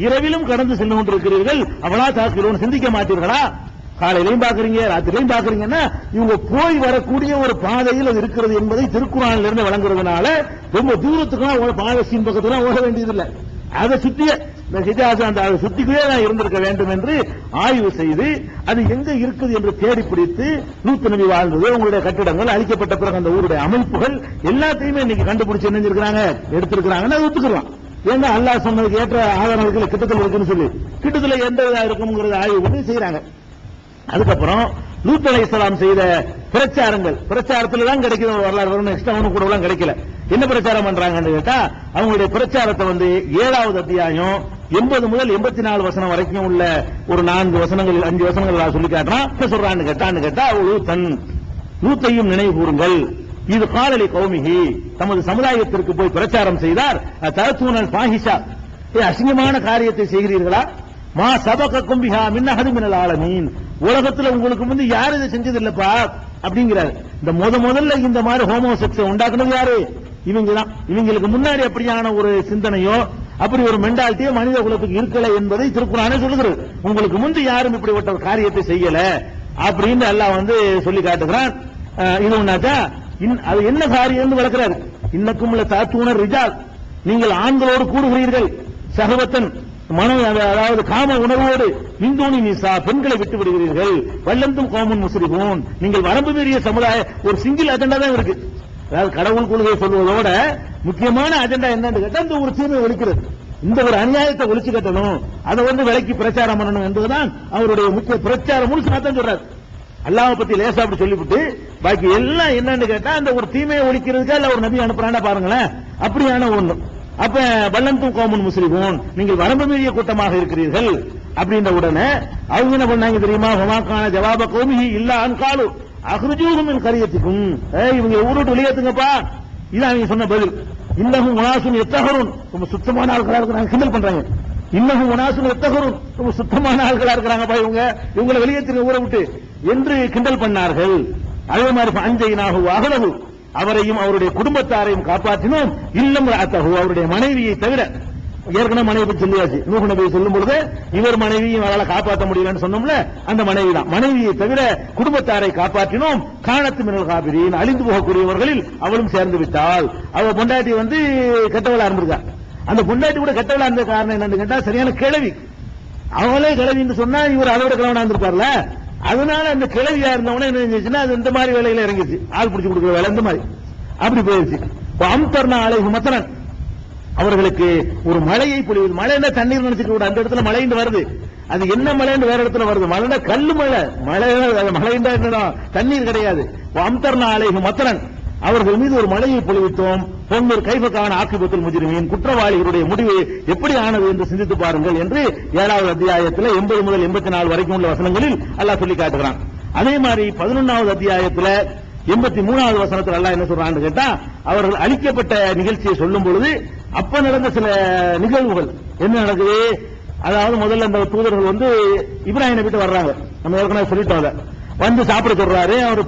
இரவிலும் கடந்து சென்று கொண்டிருக்கிறீர்கள், அவளா தாக்குறோம் சிந்திக்க மாட்டீர்களா? காலையிலையும் பாக்குறீங்க ராத்திரிலையும் பாக்குறீங்கன்னா இவங்க போய் வரக்கூடிய ஒரு பாதையில் அது இருக்கிறது என்பதை திருக்குறானில் இருந்து வழங்குறதுனால ரொம்ப தூரத்துக்குலாம் பாலஸ்தீன் பக்கத்துல ஓட வேண்டியதில்லை. அதை சுற்றிய இந்த ஹிஜாஸ் அந்த சுத்திக்கவே தான் இருந்திருக்க வேண்டும் என்று ஆய்வு செய்து அது எங்க இருக்குது என்று தேடி பிடித்து லூத் நபி வாழ்ந்தது, உங்களுடைய கட்டிடங்கள் அழிக்கப்பட்ட பிறகு அந்த ஊருடைய அமைப்புகள் எல்லாத்தையுமே இன்னைக்கு கண்டுபிடிச்சு என்ன எடுத்திருக்கிறாங்கன்னா ஒத்துக்கலாம். ஏன்னா அல்லாஹ் சொன்னதுக்கு ஏற்ற ஆதாரங்கள் கிட்டத்தில் இருக்குன்னு சொல்லி கிட்டத்தில் எந்த இதா இருக்குங்கிறத ஆய்வு பண்ணி செய்யறாங்க. அதுக்கப்புறம் லூத் அலைஹிஸ்ஸலாம் செய்த பிரச்சாரத்துல தான் கிடைக்குது வரலாறு வரும், எக்ஸ்ட்ரா ஒண்ணு கூட கிடைக்கல. என்ன பிரச்சாரம் பண்றாங்கன்னு கேட்டா அவங்களுடைய பிரச்சாரத்தை 7வது அத்தியாயம் 80 முதல் 84 வசனம் வரைக்கும் உள்ள ஒரு 4 வசனங்கள் 5 வசனங்கள் சொல்லி காட்டுறான். என்ன சொல்றான்னு கேட்டா லூத்தையும் நினைவு கூறுங்கள். இது காலலி கௌமிகி, தமது சமுதாயத்திற்கு போய் பிரச்சாரம் செய்தார். தரத்தூனல் பாஹிஷா, அசிங்கமான காரியத்தை செய்கிறீர்களா? மா சபகக்கும் பிஹா மின் அஹதி மினல் ஆலமீன், உலகத்துல உங்களுக்கு வந்து யாரும் இதை செஞ்சது இல்லப்பா அப்படிங்கிறாரு. இந்த முதல்ல இந்த மாதிரி ஹோமோசெக்ஸை உண்டாக்குனது யாரு? இவங்க தான். இவங்களுக்கு முன்னாடி அப்படியான ஒரு சிந்தனையோ அப்படி ஒரு மென்டாலிட்டியோ மனித குலத்துக்கு இருக்கல என்பதை திருக்குறானே சொல்லுகிறது. உங்களுக்கு முந்தி யாரும் இப்படிப்பட்ட ஒரு காரியத்தை செய்யல அப்படின்னு அல்லாஹ் வந்து சொல்லி காட்டுகிறான். இது ஒன்னாச்சா. அது என்ன காரியம் விளக்குறாரு. இன்னக்கும் உள்ள தாத்தூனர் ரிஜால், நீங்கள் ஆண்களோடு கூடுகிறீர்கள். சகவத்தன் மனம், அதாவது காம உணர்வோடு இந்தோனி நிசா, பெண்களை விட்டு விடுகிறீர்கள். வல்லந்தும் கோமன் முஸ்லிமூன், நீங்கள் வரம்பு மீறிய சமுதாயம். ஒரு சிங்கிள் அஜெண்டா தான் இருக்கு. அதாவது கடவுள் கொள்கையை சொல்வதோட முக்கியமான அஜெண்டா என்னன்னு கேட்டா இந்த ஒரு தீமை ஒழிக்கிறது, இந்த ஒரு அநியாயத்தை ஒழிச்சு கட்டணும், அதை வந்து விலைக்கு பிரச்சாரம் பண்ணணும் என்பதுதான் அவருடைய முக்கிய பிரச்சாரம். முழுசு தான் சொல்றாரு. அல்லாஹ்வை பத்தி லேசா அப்படி சொல்லிவிட்டு பாக்கி எல்லாம் என்னன்னு கேட்டா அந்த ஒரு தீமையை ஒழிக்கிறதுக்கு அல்ல ஒரு நபி அனுப்புறான்னா பாருங்களேன், அப்படியான ஒண்ணு. அப்ப வல்லந்தும் கோமன் முஸ்லிமூன், நீங்கள் வரம்பு மீறிய கூட்டமாக இருக்கிறீர்கள் அப்படின்ற உடனே அவங்க என்ன பண்ணாங்க தெரியுமா? ஹமாக்கான ஜவாப கௌமிஹி இல்லா அன் காலு அஹ்ருஜூஹும் மின் கரியத்திக்கும், இவங்க ஊரை விட்டு வெளியேத்துங்கப்பா. இதான் அவங்க சொன்ன பதில். இன்னஹும் உனாசுன் யத்தஹருன், ரொம்ப சுத்தமான ஆட்களா இருக்கிறாங்க. கிண்டல் பண்றாங்க. இன்னஹும் உனாசுன் யத்தஹருன், ரொம்ப சுத்தமான ஆட்களா இருக்கிறாங்கப்பா இவங்களை வெளியேற்றுங்க ஊரை விட்டு என்று கிண்டல் பண்ணார்கள். அதே மாதிரி அஞ்சைனாகு அகலகு, அவரையும் அவருடைய குடும்பத்தாரையும் காப்பாற்றினோம். இல்லம் அத்தகு, அவருடைய மனைவியை தவிர. ஏற்கனவே மனைவி பற்றி சொல்லியாச்சு. நூஹ் நபி சொல்லும் பொழுது இவர் மனைவியும் அவளை காப்பாற்ற முடியலன்னு சொன்னோம்ல, அந்த மனைவி தான். மனைவியை தவிர குடும்பத்தாரை காப்பாற்றினோம். காணத்து மினல் காபிரீன், அழிந்து போகக்கூடியவர்களில் அவளும் சேர்ந்து விட்டாள். அவ பொண்டாட்டி வந்து கெட்டவளா இருந்திருக்கா. அந்த பொண்டாட்டி கூட கெட்டவளா இருந்த காரணம் என்னன்னு கேட்டா சரியான கிழவி. அவளே கிழவின்னு சொன்னா இவர் அதை விட கிழவனா இருந்திருப்பார்ல. அதனால அந்த கிழவியா இருந்தவன என்ன செஞ்சுச்சுன்னா அது இந்த மாதிரி வேலையில இறங்கிச்சு. ஆள் பிடிச்சு கொடுக்குற வேலை இந்த மாதிரி அப்படி போயிருச்சு. அம்தர்னா அலைஹு மத்தரன், அவர்களுக்கு ஒரு மழையை பொழிவது. மழைன்னா தண்ணீர் நினைச்சுக்க கூட, அந்த இடத்துல மழைன்னு வருது. அது என்ன மழைன்னு வேற இடத்துல வருது. மழைன்னா கல்லு மழை. மழைன்னா என்னடா தண்ணீர் கிடையாது. அம்தர்னா அலைஹு மத்தரன், அவர்கள் மீது ஒரு மழையை பொழிவித்தோம். பொன்னூர் கைபக்கான ஆக்கிபத்தில் முஜ்ரிமீன், குற்றவாளிகளுடைய முடிவு எப்படி ஆனது என்று சிந்தித்து பாருங்கள் என்று 7வது அத்தியாயத்தில் 80 முதல் 84 வரைக்கும் உள்ள வசனங்களில் அல்லாஹ் சொல்லி காட்டுகிறான். அதே மாதிரி 11வது அத்தியாயத்தில் 83வது வசனத்தில் அல்லாஹ் என்ன சொல்றான்னு கேட்டா, அவர்கள் அளிக்கப்பட்ட நிகழ்ச்சியை சொல்லும் பொழுது அப்ப நடந்த சில நிகழ்வுகள் என்ன நடக்குது. அதாவது முதல்ல அந்த தூதர்கள் வந்து இப்ராஹிம் நபிட்ட வர்றாங்க. நம்ம ஏற்கனவே சொல்லிட்டோம். அதை வந்து சாப்பிட சொல்றாரு. அவர்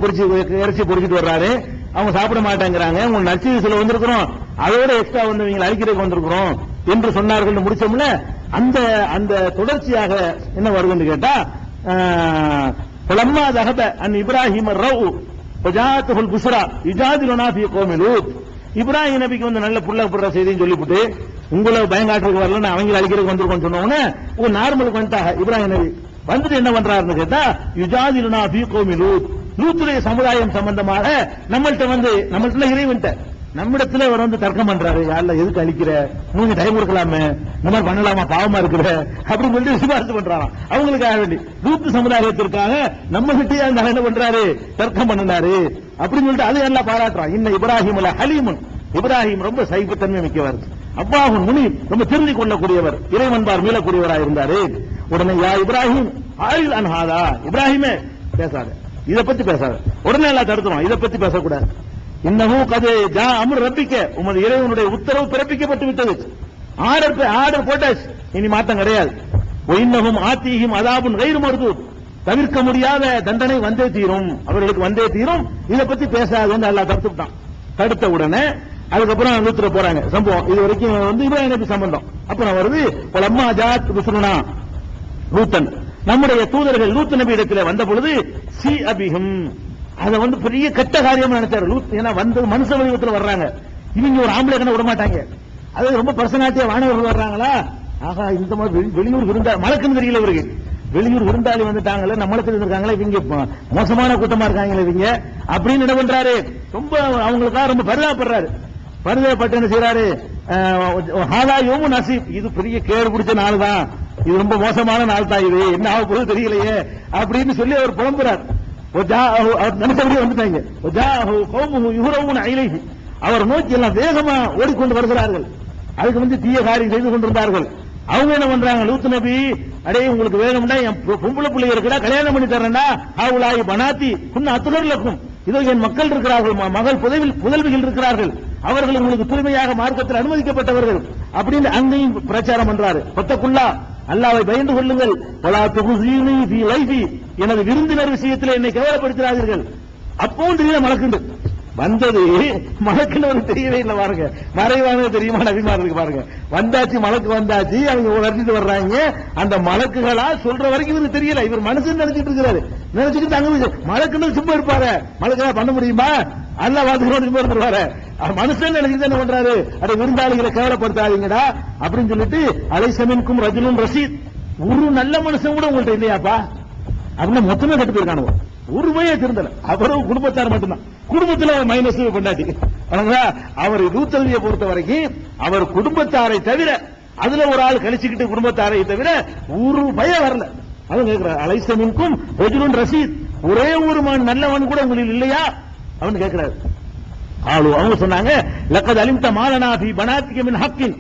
இறைச்சி பொறிச்சிட்டு வர்றாரு. அவங்க சாப்பிட மாட்டேங்கிறாங்க. உங்க நற்செய்தியில வந்திருக்கிறோம், அதோட எக்ஸ்ட்ரா வந்து நீங்க அழிக்கிறதுக்கு வந்திருக்கிறோம் என்று சொன்னார்கள். முடிச்சோம்ல, அந்த அந்த தொடர்ச்சியாக என்ன வருதுன்னு கேட்டா, லம்மா தஹப அன் இப்ராஹிம் ரவு வஜாத்துல் புஸ்ரா இஜாதிலுனா ஃபீ கௌமி லூத், இப்ராஹிம் நபிக்கு வந்து நல்ல புள்ள புடுற செய்தின்னு சொல்லிவிட்டு உங்களை பயங்காட்டுறதுக்கு வரல, அவங்களை அழிக்கிறதுக்கு வந்திருக்கோம் சொன்னவொன்னே ஒரு நார்மலுக்கு வந்துட்டாங்க. இப்ராஹிம் நபி வந்துட்டு என்ன பண்றாருன்னு கேட்டா, யுஜாதிலுனா ஃபீ கௌமி லூத், லூத்துடைய சமுதாயம் சம்பந்தமாக நம்மள்ட்ட இறைவன்ட்ட நம்மிடத்துல அவர் வந்து தர்க்கம் பண்றாரு. யாருல எதுக்கு அழிக்கிற, நீங்க டைம் கொடுக்கலாமே, இந்த மாதிரி பண்ணலாமா, பாவமா இருக்கிற அப்படின்னு சொல்லிட்டு சிபாரிசு பண்றாராம். அவங்களுக்காக வேண்டி லூத்து சமுதாயத்திற்காக நம்ம கிட்டே அந்த என்ன பண்றாரு, தர்க்கம் பண்ணினாரு அப்படின்னு சொல்லிட்டு அதை எல்லாம் பாராட்டுறான். இன்ன இப்ராஹிம் ஹலீமுன், இப்ராஹிம் ரொம்ப சைப்புத்தன்மை மிக்கவர். அப்பாஹுன் முனீப், ரொம்ப திருந்தி கொள்ளக்கூடியவர், இறைவன்பார் மீளக்கூடியவராக இருந்தாரு. உடனே யா இப்ராஹிம் ஆயில் அன்ஹாதா, இப்ராஹிமே பேசாத, இதை பத்தி பேசாத. உடனே எல்லாம் தடுத்துரும், இதை பத்தி பேசக்கூடாது. இன்னமும் கதை ஜா அமர் ரப்பிக்க, உமது இறைவனுடைய உத்தரவு பிறப்பிக்கப்பட்டு விட்டது. ஆர்டர் போட்டாச்சு, இனி மாற்றம் கிடையாது. இன்னமும் ஆத்தீகம் அதாபுன் கைரு மருது, தவிர்க்க முடியாத தண்டனை வந்தே தீரும், அவர்களுக்கு வந்தே தீரும். இதை பத்தி பேசாதுன்னு எல்லாம் தடுத்துட்டான். தடுத்த உடனே அதுக்கப்புறம் லூத்துல போறாங்க. சம்பவம் இது வரைக்கும் வந்து இப்ராஹிம் நபி சம்பந்தம். அப்புறம் வருது லம்மா ஜாத் ருசுலுனா லூத்தன், நம்முடைய தூதர்கள் லூத் நபி இடத்துல வந்த பொழுது சி அபிஹும், அதை வந்து பெரிய கெட்ட காரியம் நினைச்சாரு லூத். ஏன்னா வந்து மனுஷ வடிவத்தில் வர்றாங்க, இவங்க ஒரு ஆம்பளை கண்ண விட மாட்டாங்க. அது ரொம்ப பர்சனாலிட்டியா வானவர்கள் வர்றாங்களா, ஆகா இந்த மாதிரி வெளியூர் விருந்தா மலக்குன்னு தெரியல இவருக்கு, வெளியூர் விருந்தாளி வந்துட்டாங்களே, நம்மளுக்கு இருந்திருக்காங்களே, இவங்க மோசமான கூட்டமா இருக்காங்களே இவங்க அப்படின்னு என்ன பண்றாரு, ரொம்ப அவங்களுக்காக ரொம்ப பரிதாபப்படுறாரு. பரிதாபப்பட்டு என்ன செய்யறாரு, ஹாதாயோமும் நசீப், இது பெரிய கேடு பிடிச்ச நாள் தான், இது ரொம்ப மோசமான நாள் தான், இது என்ன ஆக போது தெரியலையே அப்படின்னு சொல்லி அவர் புலம்புறார். அவர் நினைச்சபடியே வந்துட்டாங்க. அவர் நோக்கி எல்லாம் வேகமா ஓடிக்கொண்டு வருகிறார்கள். அதுக்கு தீய காரியம் செய்து கொண்டிருந்தார்கள். அவங்க என்ன பண்றாங்க, லூத் நபி, அடே உங்களுக்கு வேணும்னா என் பொம்பளை பிள்ளை இருக்கா, கல்யாணம் பண்ணி தரேன்டா, ஹவுலாயி பனாத்தி குன்ன அத்துலர்லக்கும், இதோ என் மக்கள் இருக்கிறார்கள், மகள் புதல்விகள் இருக்கிறார்கள், அவர்கள் உங்களுக்கு தூய்மையாக மார்க்கத்தில் அனுமதிக்கப்பட்டவர்கள் அப்படின்னு அங்கேயும் பிரச்சாரம் பண்றாரு. பத்தக்குள்ளா, அல்லாஹ்வை பயந்து கொள்ளுங்கள், வலா துகுஸீனி ஃபீ லைஃபி, எனது விருந்தினர் விஷயத்தில் என்னை கேவலப்படுத்தாதீர்கள். அப்பவும் தெரியல மலக்குண்டு வந்தது, மலக்குன்னு தெரியவே இல்லை பாருங்க, மறைவானது தெரியுமா நபிமாருக்கு பாருங்க. வந்தாச்சு, மலக்கு வந்தாச்சு, அவங்க உணர்த்திட்டு வர்றாங்க. அந்த மலக்குகளா சொல்ற வரைக்கும் இவருக்கு தெரியல, இவர் மனசு நினைச்சிட்டு இருக்கிறாரு. நினைச்சுக்கிட்டு அங்க மலக்குன்னு சும்மா இருப்பாரு, மலக்கா பண்ண முடியுமா, அல்ல வாத்துக்கிறோம் சும்மா இருப்பாரு. மனுஷன் நினைச்சுட்டு என்ன பண்றாரு, அதை விருந்தாளிகளை கேவலப்படுத்தாதீங்கடா அப்படின்னு சொல்லிட்டு, அலைசமின்கும் ரஜுலும் ரஷீத், ஒரு நல்ல மனுஷன் கூட உங்கள்ட்ட இல்லையாப்பா அப்படின்னு மொத்தமே கட்டு போயிருக்கானுவோ. ஒரு பைய திருந்தல, அவரும் குடும்பத்தார் மட்டும்தான். குடும்பத்தில் மைனஸ் பண்ணாட்டி அவர் லூத்தல்வியை பொறுத்த வரைக்கும் அவர் குடும்பத்தாரை தவிர, அதுல ஒரு ஆள் கழிச்சுக்கிட்டு குடும்பத்தாரை தவிர ஒரு பயம் வரல. அவன் கேட்கிறார், அலைசமின்கும் ரஜுலுன் ரஷீத், ஒரே ஒரு நல்லவன் கூட உங்களுக்கு இல்லையா அவன் கேட்கிறார். அவங்க சொன்னாங்க, லக்கத் அலிம்த மாலனா ஃபீ பனாத்திக மின் ஹக்கின்,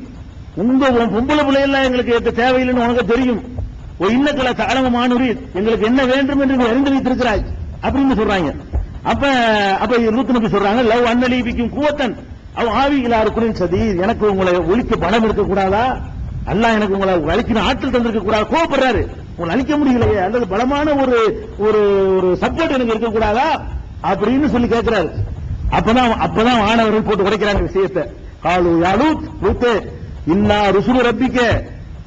உங்க பொம்பளை பிள்ளையெல்லாம் எங்களுக்கு தேவையில்லைன்னு உனக்கு தெரியும். இன்னக்கல தஅலமு மா நுரீத், எங்களுக்கு என்ன வேண்டும் என்று அறிந்து வைத்திருக்கிறாய் அப்படின்னு சொல்றாங்க. அப்ப லூத் நபி சொல்றாங்க, லவ் அன்னலி பிக்கும் குவத்தன் அவ் ஆவி இலா ருக்குனின் சதீர், எனக்கு உங்களை ஒழிக்க பணம் இருக்க கூடாதா, அல்லாஹ் எனக்கு உங்களை அழிக்கிற ஆற்றல் தந்திருக்க கூடாது, கோபப்படுறாரு, உங்களை அழிக்க முடியலையே, அல்லது பலமான ஒரு ஒரு சப்போர்ட் எனக்கு இருக்க கூடாதா அப்படின்னு சொல்லி கேட்கிறாரு. அப்பதான் ஆனவர்கள் போட்டு உடைக்கிறாங்க விஷயத்தை. காலு யா லூத், லூத்தே இன்னா ருசுலு ரப்பிக்க,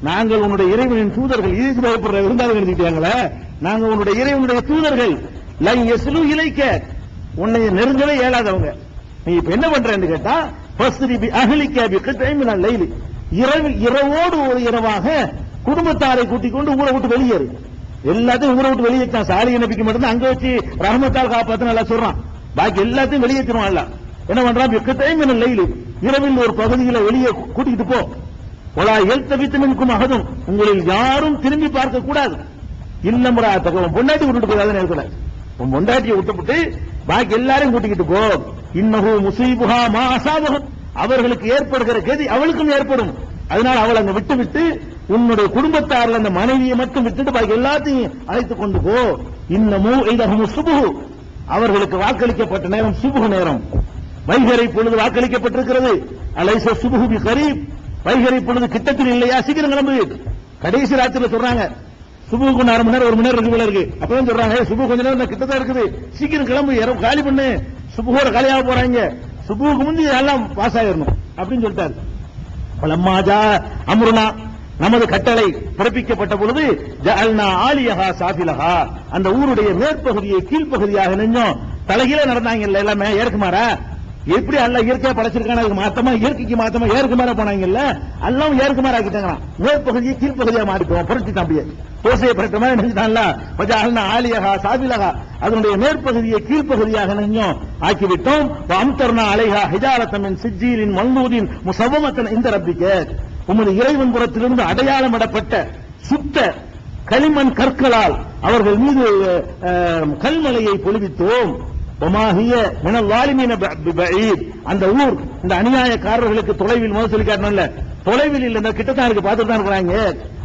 நாங்கள் உன்னுடைய இறைவனின் தூதர்கள். இதுக்கு பயப்படுற இருந்தாலும் எழுதிட்டாங்களே, நாங்க உன்னுடைய இறைவனுடைய தூதர்கள். லை யஸ்லு இலைக்க, உன்னை நெருங்கவே இயலாதவங்க. நீ இப்ப என்ன பண்றேன்னு கேட்டா, ஃபஸ்ரி பி அஹ்லிக பி கித்ஐ மினல் லைல், இரவோடு ஒரு இரவாக குடும்பத்தாரை கூட்டிக் கொண்டு ஊரை விட்டு வெளியேறு. எல்லாத்தையும் ஊரை விட்டு வெளியேற்றான். சாலிஹ் நபிக்கு மட்டும் அங்க வச்சு ரஹ்மத்தால் காப்பாத்துன்னு எல்லாம் சொல்றான். பாக்கி எல்லாத்தையும் வெளியேற்றிடுவான். அல்ல என்ன பண்றான், பி கித்ஐ மினல் லைல், இரவில் ஒரு பகுதியில வெளியே கூட்டிக்கிட்டு போ. ஒலா எல்தபித்து மின்கும் அஹதும், உங்களில் யாரும் திரும்பி பார்க்க கூடாது. இல்லம்ரா தகவல், பொண்டாட்டி விட்டுட்டு போகாத நேரத்தில் உன் பொண்டாட்டியை விட்டுவிட்டு பாக்கி எல்லாரையும் கூட்டிக்கிட்டு போ. இன்னஹு முஸீபுஹா மா அஸாபஹும், அவர்களுக்கு ஏற்படுகிற கதி அவளுக்கும் ஏற்படும். அதனால அவளை அங்க விட்டு உன்னுடைய குடும்பத்தாரில் அந்த மனைவியை மட்டும் விட்டுட்டு பாக்கி எல்லாத்தையும் அழைத்துக் கொண்டு போ. இன்னமு இதஹும் சுபுஹு, அவர்களுக்கு வாக்களிக்கப்பட்ட நேரம் சுபுஹு நேரம், வைகரை பொழுது வாக்களிக்கப்பட்டிருக்கிறது. அலைஸ சுபுஹு பி கரீப், வைகரை பொழுது கிட்டத்தில் இல்லையா, சீக்கிரம் கிளம்பு. கடைசி ராத்திரில சொல்றாங்க, சுபுக்கு 1/2 மணி நேரம் 1 மணி நேரம் இருக்கு போல இருக்கு. அப்பதான் சொல்றாங்க, சுபு கொஞ்ச நேரம் கிட்டதான் இருக்குது, சீக்கிரம் கிளம்பு, இரவு காலி பண்ணு, சுபுவோட காலியாக போறாங்க, சுபுவுக்கு முந்தி எல்லாம் பாஸ் ஆயிரணும் அப்படின்னு சொல்லிட்டாரு. பலம்மாஜா அம்ருனா, நமது கட்டளை பிறப்பிக்கப்பட்ட பொழுது, ஜஅல்னா ஆலியஹா சாஃபிலஹா, அந்த ஊருடைய மேற்பகுதியை கீழ்ப்பகுதியாக நெஞ்சோம். தலைகீழ நடந்தாங்கல்ல எல்லாமே, ஏற்குமாறா எப்படி அல்லாஹ் இயற்கையா படைச்சிருக்கான, அதுக்கு மாத்தமா இயற்கைக்கு மாத்தமா ஏற்குமாறா போனாங்கல்ல, எல்லாம் ஏற்குமாறா ஆக்கிட்டாங்க. மேற்பகுதியை கீழ்ப்பகுதியா மாறிட்டோம், புரட்சி தம்பிய தோசையை புரட்ட மாதிரி நினைச்சிட்டான்ல. வஜஅல்னா ஆலியஹா சாஃபிலஹா, அதனுடைய மேற்பகுதியை கீழ்ப்பகுதியாக நெஞ்சோம் ஆக்கிவிட்டோம். அம்தர்னா அலைஹா ஹிஜாரத்தன் மின் சிஜ்ஜீலின் மல்தூதின் முஸவ்வமத்தன் இன்த ரப்பிக, உமது இறைவன் புறத்திலிருந்து அடையாளமிடப்பட்ட சுத்த களிமண் கற்களால் அவர்கள் மீது கல்மலையை பொழிவித்தோம். ஒமாஹிய மினல் வாலிமீன பிபஈத், அந்த ஊர் இந்த அநியாயக்காரர்களுக்கு தொலைவில் முதல் சொல்லி காட்டணும்ல, தொலைவில் இல்ல கிட்டத்தான் இருக்கு, பார்த்துட்டு தான் இருக்கிறாங்க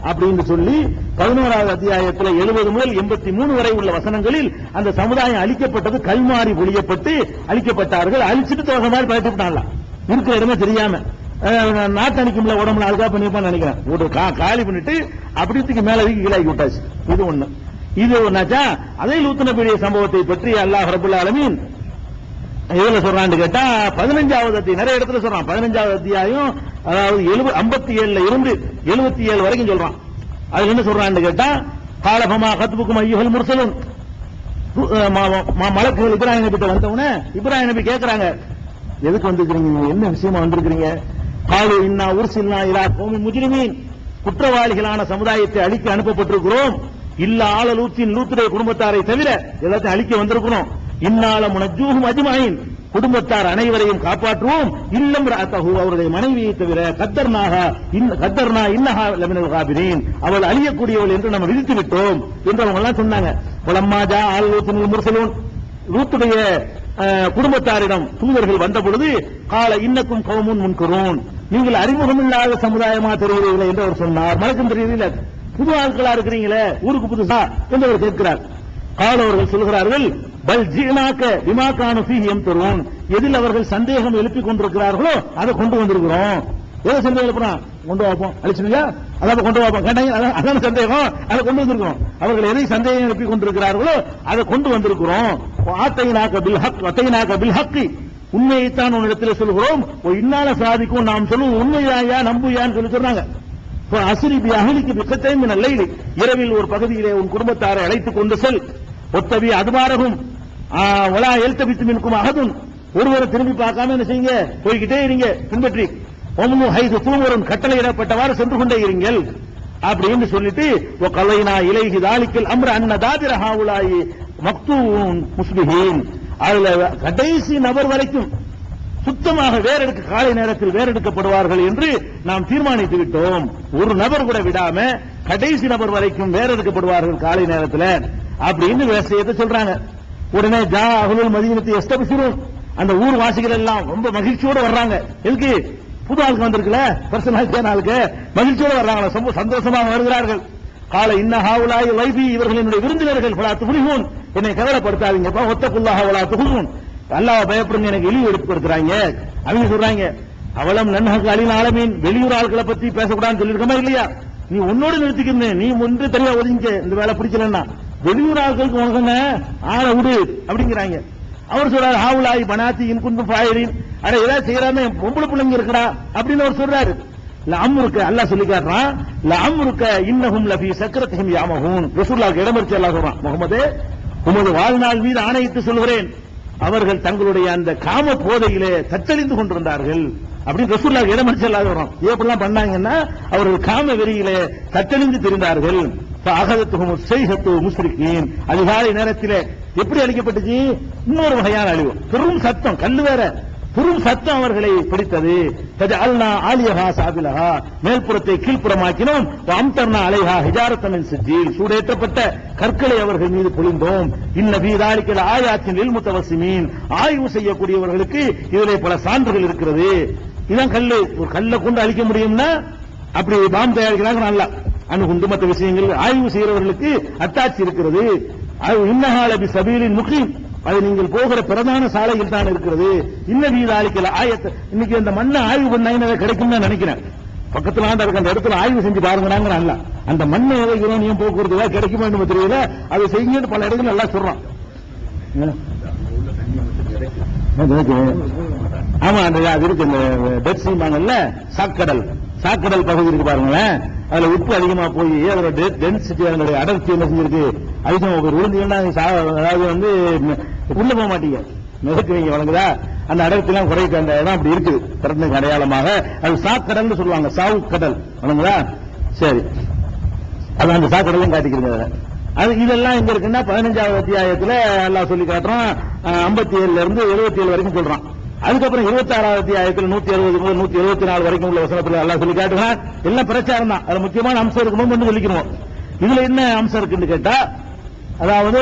அப்படின்னு சொல்லி 11வது அத்தியாயத்தில் 70 முதல் 83 வரை உள்ள வசனங்களில் அந்த சமுதாயம் அழிக்கப்பட்டது, கல்மாறி பொழியப்பட்டு அழிக்கப்பட்டார்கள். அழிச்சிட்டு தோக மாதிரி பழட்டிவிட்டான்ல, இருக்கிற இடமே தெரியாம நாட்டு அணிக்கும்ல உடம்புல அதுக்காக பண்ணிருப்பான்னு நினைக்கிறேன். ஒரு காலி பண்ணிட்டு அப்படித்துக்கு மேல வீக்கி கீழாக்கி விட்டாச்சு. இது ஒண்ணு. இது ஒன்னாச்சா. அதே லூத் நபியுடைய சம்பவத்தை பற்றி அல்லாஹ் ரப்பல் ஆலமீன் எதுல சொல்றான்னு கேட்டா 15வது அத்தியாயம், நிறைய இடத்துல சொல்றான். 15வது அத்தியாயம் அதாவது 57ல இருந்து 77 வரைக்கும் சொல்றான். அது என்ன சொல்றான்னு கேட்டா, காலபமா கத்புக்கும் ஐயுஹல் முர்சலுன், மலக்குகள் இப்ராஹிம் நபி கிட்ட வந்தவனே இப்ராஹிம் நபி கேட்கறாங்க, எதுக்கு வந்திருக்கிறீங்க, என்ன விஷயமா வந்திருக்கிறீங்க? காலு இன்னா உர்சில்னா இலா கௌமி முஜ்ரிமீன், குற்றவாளிகளான சமுதாயத்தை அழிக்க அனுப்பப்பட்டிருக்கிறோம். இல்ல ஆல லூத்தின், லூத்துடைய குடும்பத்தாரை தவிர எல்லாத்தையும் அழிக்க வந்திருக்கிறோம். இன்னால முனஜூஹும் அஜ்மாயின், குடும்பத்தார் அனைவரையும் காப்பாற்றுவோம். இல்லம் ரஅத்தஹு, அவருடைய மனைவியை தவிர கத்தர்னா இன்னஹா லமினல் காபிரீன், அவள் அழியக்கூடியவள் என்று நம்ம விதித்து விட்டோம் என்று அவங்க எல்லாம் சொன்னாங்க. வலம்மாஜா ஆல் லூத்துல் முர்சலூன், லூத்துடைய குடும்பத்தாரிடம் தூதர்கள் வந்த பொழுது கால இன்னக்கும் கௌமுன் முன்கரூன், நீங்கள் அறிமுகமில்லாத சமுதாயமா தெரிகிறீர்களே என்று அவர் சொன்னார். மலக்கும் தெரியல, புது ஆட்களா இருக்கிறீங்களே, ஊருக்கு புதுசா என்று அவர் கேட்கிறார். கால அவர்கள் சொல்கிறார்கள், பல் ஜீனாக்க விமாக்கானு ஃபீஹியம் தருவோம், எதில் அவர்கள் சந்தேகம் எழுப்பிக் கொண்டிருக்கிறார்களோ அதை கொண்டு வந்திருக்கிறோம். ஏதோ சந்தேகம் எழுப்புறான், கொண்டு வாப்போம், அழிச்சுங்க அதாவது கொண்டு வாப்போம் கேட்டாங்க, அதான் சந்தேகம், அதை கொண்டு வந்திருக்கிறோம். அவர்கள் எதை சந்தேகம் எழுப்பிக் கொண்டிருக்கிறார்களோ அதை கொண்டு வந்திருக்கிறோம். அத்தைனாக்க பில் ஹக்கி, உண்மையைத்தான் உன்னிடத்தில் சொல்கிறோம். இன்னால சாதிக்கும், நாம் சொல்லுவோம் உண்மையாயா நம்புயான்னு சொல்லி சொல்றாங்க. அசிரிபி அகலிக்கு பிக்கத்தையும் நல்ல இரவில் ஒரு பகுதியிலே உன் குடும்பத்தாரை அழைத்துக் கொண்டு செல். ஒத்தவி அதுபாரகும் ஒலா எழுத்தபித்து மின்கும் அகதும், ஒருவரை திரும்பி பார்க்காம என்ன செய்யுங்க, போய்கிட்டே இருங்க பின்பற்றி. ஒமுனு ஹைது தூவரும் கட்டளையிடப்பட்டவாறு சென்று கொண்டே இருங்கள் அப்படின்னு சொல்லிட்டு கலைனா இலைஹி தாலிக்கல் அம்ர அன்ன தாபிர ஹாவுலாயி மக்தூன் முஸ்லிஹீன், அதுல கடைசி நபர் வரைக்கும் சுத்தமாக வேறெடுக்க காலை நேரத்தில் வேறெடுக்கப்படுவார்கள் என்று நாம் தீர்மானித்து விட்டோம். ஒரு நபர் கூட விடாம கடைசி நபர் வரைக்கும் வேறெடுக்கப்படுவார்கள் காலை நேரத்தில் அப்படின்னு விஷயத்தை சொல்றாங்க. உடனே ஜா அஹ்லுல் மதீனத்தி யஸ்தபிஷிரூன், அந்த ஊர் வாசிகள் எல்லாம் ரொம்ப மகிழ்ச்சியோட வர்றாங்க. எதுக்கு? புது ஆளுக்கு வந்திருக்குல, பர்சனாலிட்டியான ஆளுக்கு மகிழ்ச்சியோட வர்றாங்க, ரொம்ப சந்தோஷமாக வருகிறார்கள். கால இன்ன ஹாவுலாய் வைபி, இவர்கள் என்னுடைய விருந்தினர்கள், பலா துகுலிஹூன், என்னை கவலைப்படுத்தாதீங்கப்பா, ஒத்தகுல்லாஹ வலா துகுலூன், அல்லாஹ் பயப்படுங்க, எனக்கு இழிவு ஏற்படுத்துறாங்க. அவங்க சொல்றாங்க, அவலம் நன்ஹக அலில் ஆலமீன், வெளியூர் ஆட்களை பத்தி பேசக்கூடாதுன்னு சொல்லியிருக்கமா இல்லையா? நீ உன்னோடு நிறுத்திக்கிறேன், நீ ஒன்று தனியா ஒதுங்க, இந்த வேலை பிடிக்கலன்னா வெளியூர் ஆட்களுக்கு உனக்கு ஆளை விடு அப்படிங்கிறாங்க. அவர் சொல்றாரு, ஹாவுலாய் பனாத்தி இன்குந்தும் ஃபாயிரின், அட ஏதாவது செய்யறாம பொம்பளை பிள்ளைங்க இருக்கடா அப்படின்னு அவர் சொல்றாரு. லஅம்ருக்க, அல்லாஹ் சொல்லி காட்டுறான், லஅம்ருக்க இன்னஹும் லஃபீ சக்ரத்திஹிம் யாமஹூன், ரசூலுல்லாஹ்க்கு இடமறிச்சு அல்லாஹ் சொல்றான், முகமதே உமது வாழ்நாள் மீது ஆணையிட்டு சொல்கிறேன், அவர்கள் தங்களுடைய அந்த காம போதையிலே தத்தளிந்து கொண்டிருந்தார்கள் அப்படின்னு ரசூலுல்லாஹ் இடமறிச்சு அல்லாஹ் சொல்றான். எப்படிலாம் பண்ணாங்கன்னா அவர்கள் காம வெறியிலே தத்தளிந்து திரிந்தார்கள். முஸ்ரிகீன், அதிகாலை நேரத்திலே எப்படி அழிக்கப்பட்டுச்சு? இன்னொரு வகையான அழிவு, பெரும் சத்தம், கல்லு வேற, பெரும் சத்தம் அவர்களை பிடித்தது. அல்னா ஆலியஹா சாபிலஹா, மேல்புறத்தை கீழ்ப்புறமாக்கினோம். அம்தர்னா அலைஹா ஹிஜாரத்தமின் சிஜீல், சூடேற்றப்பட்ட கற்களை அவர்கள் மீது பொழிந்தோம். இன்ன ஃபீ தாலிக ஆயாத்தின் லில் முத்தவஸ்ஸிமீன், ஆய்வு செய்யக்கூடியவர்களுக்கு இதிலே பல சான்றுகள் இருக்கிறது. இதான் கல்லு, ஒரு கல்லை கொண்டு அழிக்க முடியும்னா அப்படி பாம் தயாரிக்கிறாங்க. நல்லா அணுகுண்டு மற்ற விஷயங்கள் ஆய்வு செய்கிறவர்களுக்கு அத்தாட்சி இருக்கிறது. இன்னஹாலபி சபீலின் முகீம், அது நீங்கள் போகிற பிரதான சாலையில் தான் இருக்கிறது. இன்ன வீதாலிக்கல ஆயத்தை, இன்னைக்கு அந்த மண்ணை ஆய்வு பண்ணாங்க கிடைக்கும் தான் நினைக்கிறேன். பக்கத்துல இருக்க அந்த இடத்துல ஆய்வு செஞ்சு பாருங்க, அல்ல அந்த மண்ணை யுரேனியம் போக்குவரத்து கிடைக்குமா என்று தெரியல, அதை செய்யுங்க பல இடங்கள் நல்லா சொல்றான். ஆமா, அந்த அது இருக்கு, இந்த டெட் சீமாங்கல்ல, சாக்கடல் பகுதி இருக்கு பாருங்களேன், அதுல உப்பு அதிகமா போய் அதோட டென்சிட்டி, அதனுடைய அடர்த்தி என்ன செஞ்சிருக்கு அதிகமா போய் விழுந்தீங்கன்னா, அதாவது வந்து உள்ள போக மாட்டீங்க, மிதக்குவீங்க, வழங்குதா, அந்த அடர்த்தி எல்லாம் குறைக்க அந்த இடம் அப்படி இருக்குது. திறனுக்கு அடையாளமாக அது சாக்கடல் சொல்லுவாங்க, சாவு கடல், வழங்குதா. சரி, அது அந்த சாக்கடலும் காட்டிக்கிறீங்க. அது இதெல்லாம் எங்க இருக்குன்னா 15வது அத்தியாயத்துல எல்லாம் சொல்லி காட்டுறான். 57 இருந்து 77 வரைக்கும் சொல்றான். அதுக்கப்புறம் 26வது அத்தியாயத்தில் 170 முதல் 174 வரைக்கும் உள்ள வசனத்தில் எல்லாம் சொல்லி காட்டுறான். எல்லாம் பிரச்சாரம் தான், அது முக்கியமான அம்சம் இருக்கணும் சொல்லிக்கணும். இதுல என்ன அம்சம் இருக்குன்னு கேட்டா, அதாவது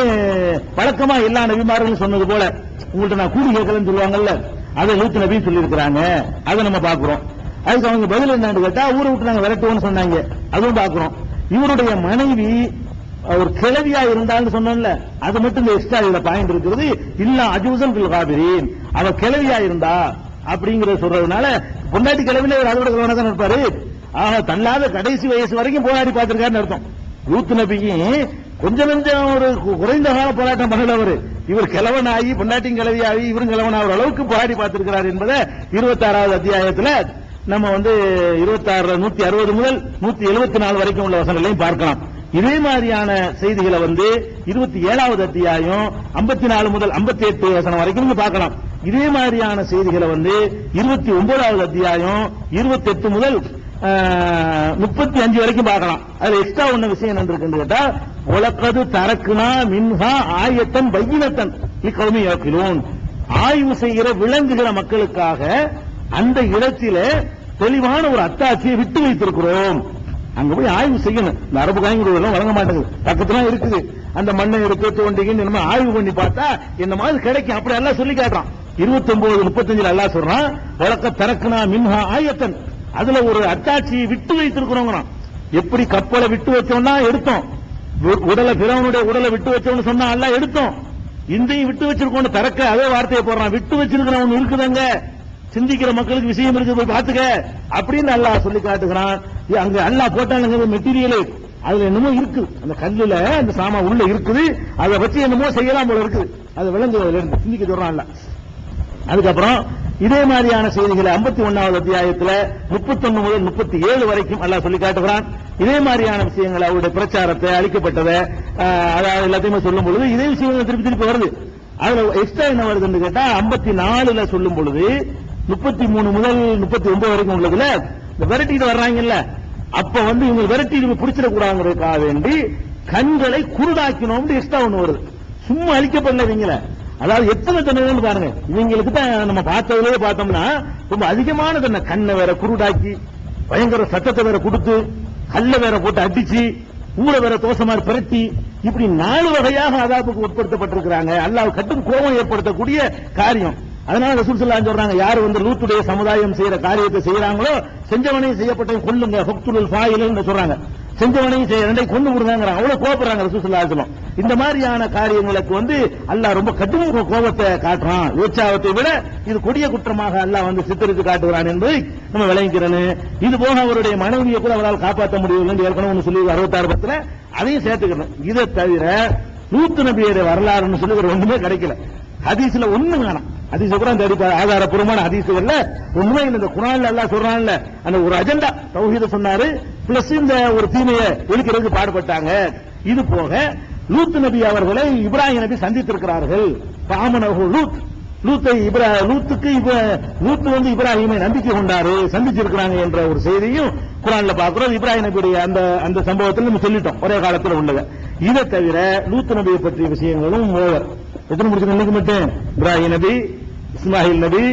வழக்கமா எல்லா நபிமார்களும் சொன்னது போல, உங்கள்ட்ட நான் கூலி கேட்கலன்னு சொல்லுவாங்கல்ல, அதை லூத் நபி சொல்லி இருக்கிறாங்க, அதை நம்ம பாக்குறோம். அதுக்கு அவங்க பதில் என்னன்னு கேட்டா, ஊரை விட்டு நாங்க விரட்டுவோம்னு சொன்னாங்க, அதுவும் பாக்குறோம். இவருடைய மனைவி ஒரு கிழவியா இருந்தான்னு சொன்னோம்ல, அது மட்டும் இந்த எக்ஸ்ட்ரா இதுல பாயிண்ட் இருக்கிறது. இல்ல அஜூசன் பில் காபிரீன், அவ கிழவியா இருந்தா அப்படிங்கறத சொல்றதுனால, பொண்டாட்டி கிழவில ஒரு அதோட கிழவனா தான் இருப்பாரு. ஆக தள்ளாத கடைசி வயசு வரைக்கும் போராடி பார்த்திருக்காருன்னு அர்த்தம். லூத் நபியும் கொஞ்சம் ஒரு குறைந்த கால போராட்டம் பண்ணல அவரு. இவர் கிழவனாகி பொண்டாட்டியும் கிழவியாகி இவரும் கிழவனாகிற அளவுக்கு போராடி பார்த்திருக்கிறார் என்பதை 26வது அத்தியாயத்துல நம்ம 26 160 முதல் 174 வரைக்கும் உள்ள வசனங்களையும் பார்க்கலாம். இதே மாதிரியான செய்திகளை 27வது அத்தியாயம் 54 முதல் 58 வசனம் வரைக்கும் நீங்க பார்க்கலாம். இதே மாதிரியான செய்திகளை 29வது அத்தியாயம் 28 முதல் 35 வரைக்கும் பார்க்கலாம். அதுல எக்ஸ்ட்ரா ஒண்ணு விஷயம் என்ன இருக்குன்னு கேட்டா, உலகது தரக்குனா மின்ஹா ஆயத்தன் பையினத்தன் இக்கௌமி யக்கிலூன், ஆய்வு செய்கிற விளங்குகிற மக்களுக்காக அந்த இடத்திலே தெளிவான ஒரு அத்தாட்சியை விட்டு வைத்திருக்கிறோம். அங்க போய் ஆய்வு செய்யணும். இந்த அரபு காய்கறிகள் வழங்க மாட்டேங்குது, பக்கத்துல இருக்குது. அந்த மண்ணை எடுத்து தோண்டிங்கன்னு நம்ம ஆய்வு பண்ணி பார்த்தா இந்த மாதிரி கிடைக்கும். அப்படி எல்லாம் சொல்லி காட்டுறான். 29:35 அல்லாஹ் சொல்றான், வழக்க தரக்குனா மின்ஹா ஆயத்தன், அதுல ஒரு அத்தாட்சியை விட்டு வைத்திருக்கிறோம். எப்படி கப்பலை விட்டு வச்சோம்னா எடுத்தோம், உடலை பிறவனுடைய உடலை விட்டு வச்சோம்னு சொன்னா எல்லாம் எடுத்தோம், இந்தையும் விட்டு வச்சிருக்கோம். தரக்க அதே வார்த்தையை போடுறான், விட்டு வச்சிருக்கிறவன் இருக்குதுங்க, சிந்திக்கிற மக்களுக்கு விஷயம் இருக்கு, போய் பாத்துக்க அப்படின்னு அல்லாஹ் சொல்லி காட்டுகிறான். அங்க அல்லாஹ் போட்டாங்க மெட்டீரியல், அதுல என்னமோ இருக்கு, அந்த கல்லுல அந்த சாமா உள்ள இருக்குது, அதை வச்சு என்னமோ செய்யலாம் போல இருக்குது, அது விளங்குவதில் இருந்து சிந்திக்க சொல்றான். அதுக்கப்புறம் இதே மாதிரியான செய்திகளை 51வது அத்தியாயத்துல 31 முதல் 37 வரைக்கும் அல்லாஹ் சொல்லி காட்டுகிறான். இதே மாதிரியான விஷயங்கள் அவருடைய பிரச்சாரத்தை அளிக்கப்பட்டதை அதாவது எல்லாத்தையுமே சொல்லும் பொழுது இதே விஷயங்கள் திருப்பி திருப்பி வருது. அதுல எக்ஸ்ட்ரா என்ன வருதுன்னு கேட்டா 54ல சொல்லும் பொழுது 33 முதல் 39 வரைக்கும் உள்ளதுல இந்த விரட்டிட்டு வர்றாங்கல்ல, அப்ப இவங்க விரட்டி பிடிச்சிடக்கூடாதுங்கிறதுக்காக வேண்டி கண்களை குருடாக்கினோம் எக்ஸ்ட்ரா ஒண்ணு வருது. சும்மா அழிக்கப்படல இவங்கள, அதாவது எத்தனை தண்டனை பாருங்க. இவங்களுக்கு தான் நம்ம பார்த்ததுலேயே பார்த்தோம்னா ரொம்ப அதிகமான தண்டனை. கண்ணை வேற குருடாக்கி, பயங்கர சத்தத்தை வேற கொடுத்து, கல்ல வேற போட்டு அடிச்சு, ஊரை வேற தோசை மாதிரி பிரட்டி, இப்படி 4 வகையாக அதாபுக்கு உட்படுத்தப்பட்டிருக்கிறாங்க. அல்லாஹ் கட்டும் கோபம் ஏற்படுத்தக்கூடிய காரியம். அதனால ரசூல் ஸல்லல்லாஹு அலைஹி சொல்றாங்க, யார் லூத்துடைய சமுதாயம் செய்யற காரியத்தை செய்யறாங்களோ செஞ்சவனையும் செய்யப்பட்டவன் கொல்லுங்க, ஃபக்துல் ஃபாயில்னு சொல்றாங்க. செஞ்சவனையும் ரெண்டை கொண்டு விடுறாங்க, அவ்வளவு கோபப்படுறாங்க ரசூல் ஸல்லல்லாஹு அலைஹி வஸல்லம். இந்த மாதிரியான காரியங்களுக்கு அல்லாஹ் ரொம்ப கடும் கோபத்தை காட்டுறான். உற்சாகத்தை விட இது கொடிய குற்றமாக அல்லாஹ் சித்தரித்து காட்டுகிறான் என்பதை நம்ம விளங்கிக்கிறேன். இது போக அவருடைய மனைவியை கூட அவரால் காப்பாற்ற முடியவில்லை ஏற்கனவே சொல்லி 66 பத்துல அதையும் சேர்த்துக்கணும். இதை தவிர லூத் நபியுடைய வரலாறுன்னு சொல்லி ஒரு ஒண்ணுமே கிடைக்கல. ஹதீஸ்ல ஒண்ணு காணும். ஹதீஸ் கூட தேடி ஆதாரப்பூர்வமான ஹதீஸ்கள்ல ஒண்ணுமே இந்த குர்ஆன்ல அல்லாஹ் சொல்றான்ல, அந்த ஒரு அஜெண்டா தௌஹீத சொன்னாரு, பிளஸ் இந்த ஒரு தீமையை ஒழிக்கிறதுக்கு பாடுபட்டாங்க. இது போக லூத் நபி அவர்களை இப்ராஹிம் நபி சந்தித்திருக்கிறார்கள். பாமனஹு லூத், லூத்துக்கு லூத் இப்ராஹிமை நம்பிக்கை கொண்டாரு, சந்திச்சிருக்கிறாங்க என்ற ஒரு செய்தியும் குர்ஆன்ல பார்க்கிறோம். இப்ராஹிம் நபியுடைய அந்த சம்பவத்தில் நம்ம சொல்லிட்டோம், ஒரே காலத்தில் உள்ளது. இதை தவிர லூத் நபியை பற்றிய விஷயங்களும் ஓவர். எத்தனை முடிச்சு இன்னைக்கு மட்டும் இப்ராஹிம் நபி, இஸ்மாயில் நபி,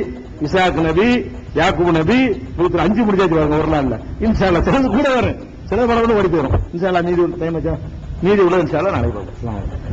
இசாக் நபி, யாக்கூப் நபி, 5 முடிச்சாச்சு பாருங்க ஒரு நாள்ல. இன்ஷா அல்லாஹ் சிலது கூட வரும், சில படம் ஓடி போயிடும். இன்ஷா அல்லாஹ் மீதி உள்ள இன்ஷா அல்லாஹ் நாளைக்கு பார்ப்போம்.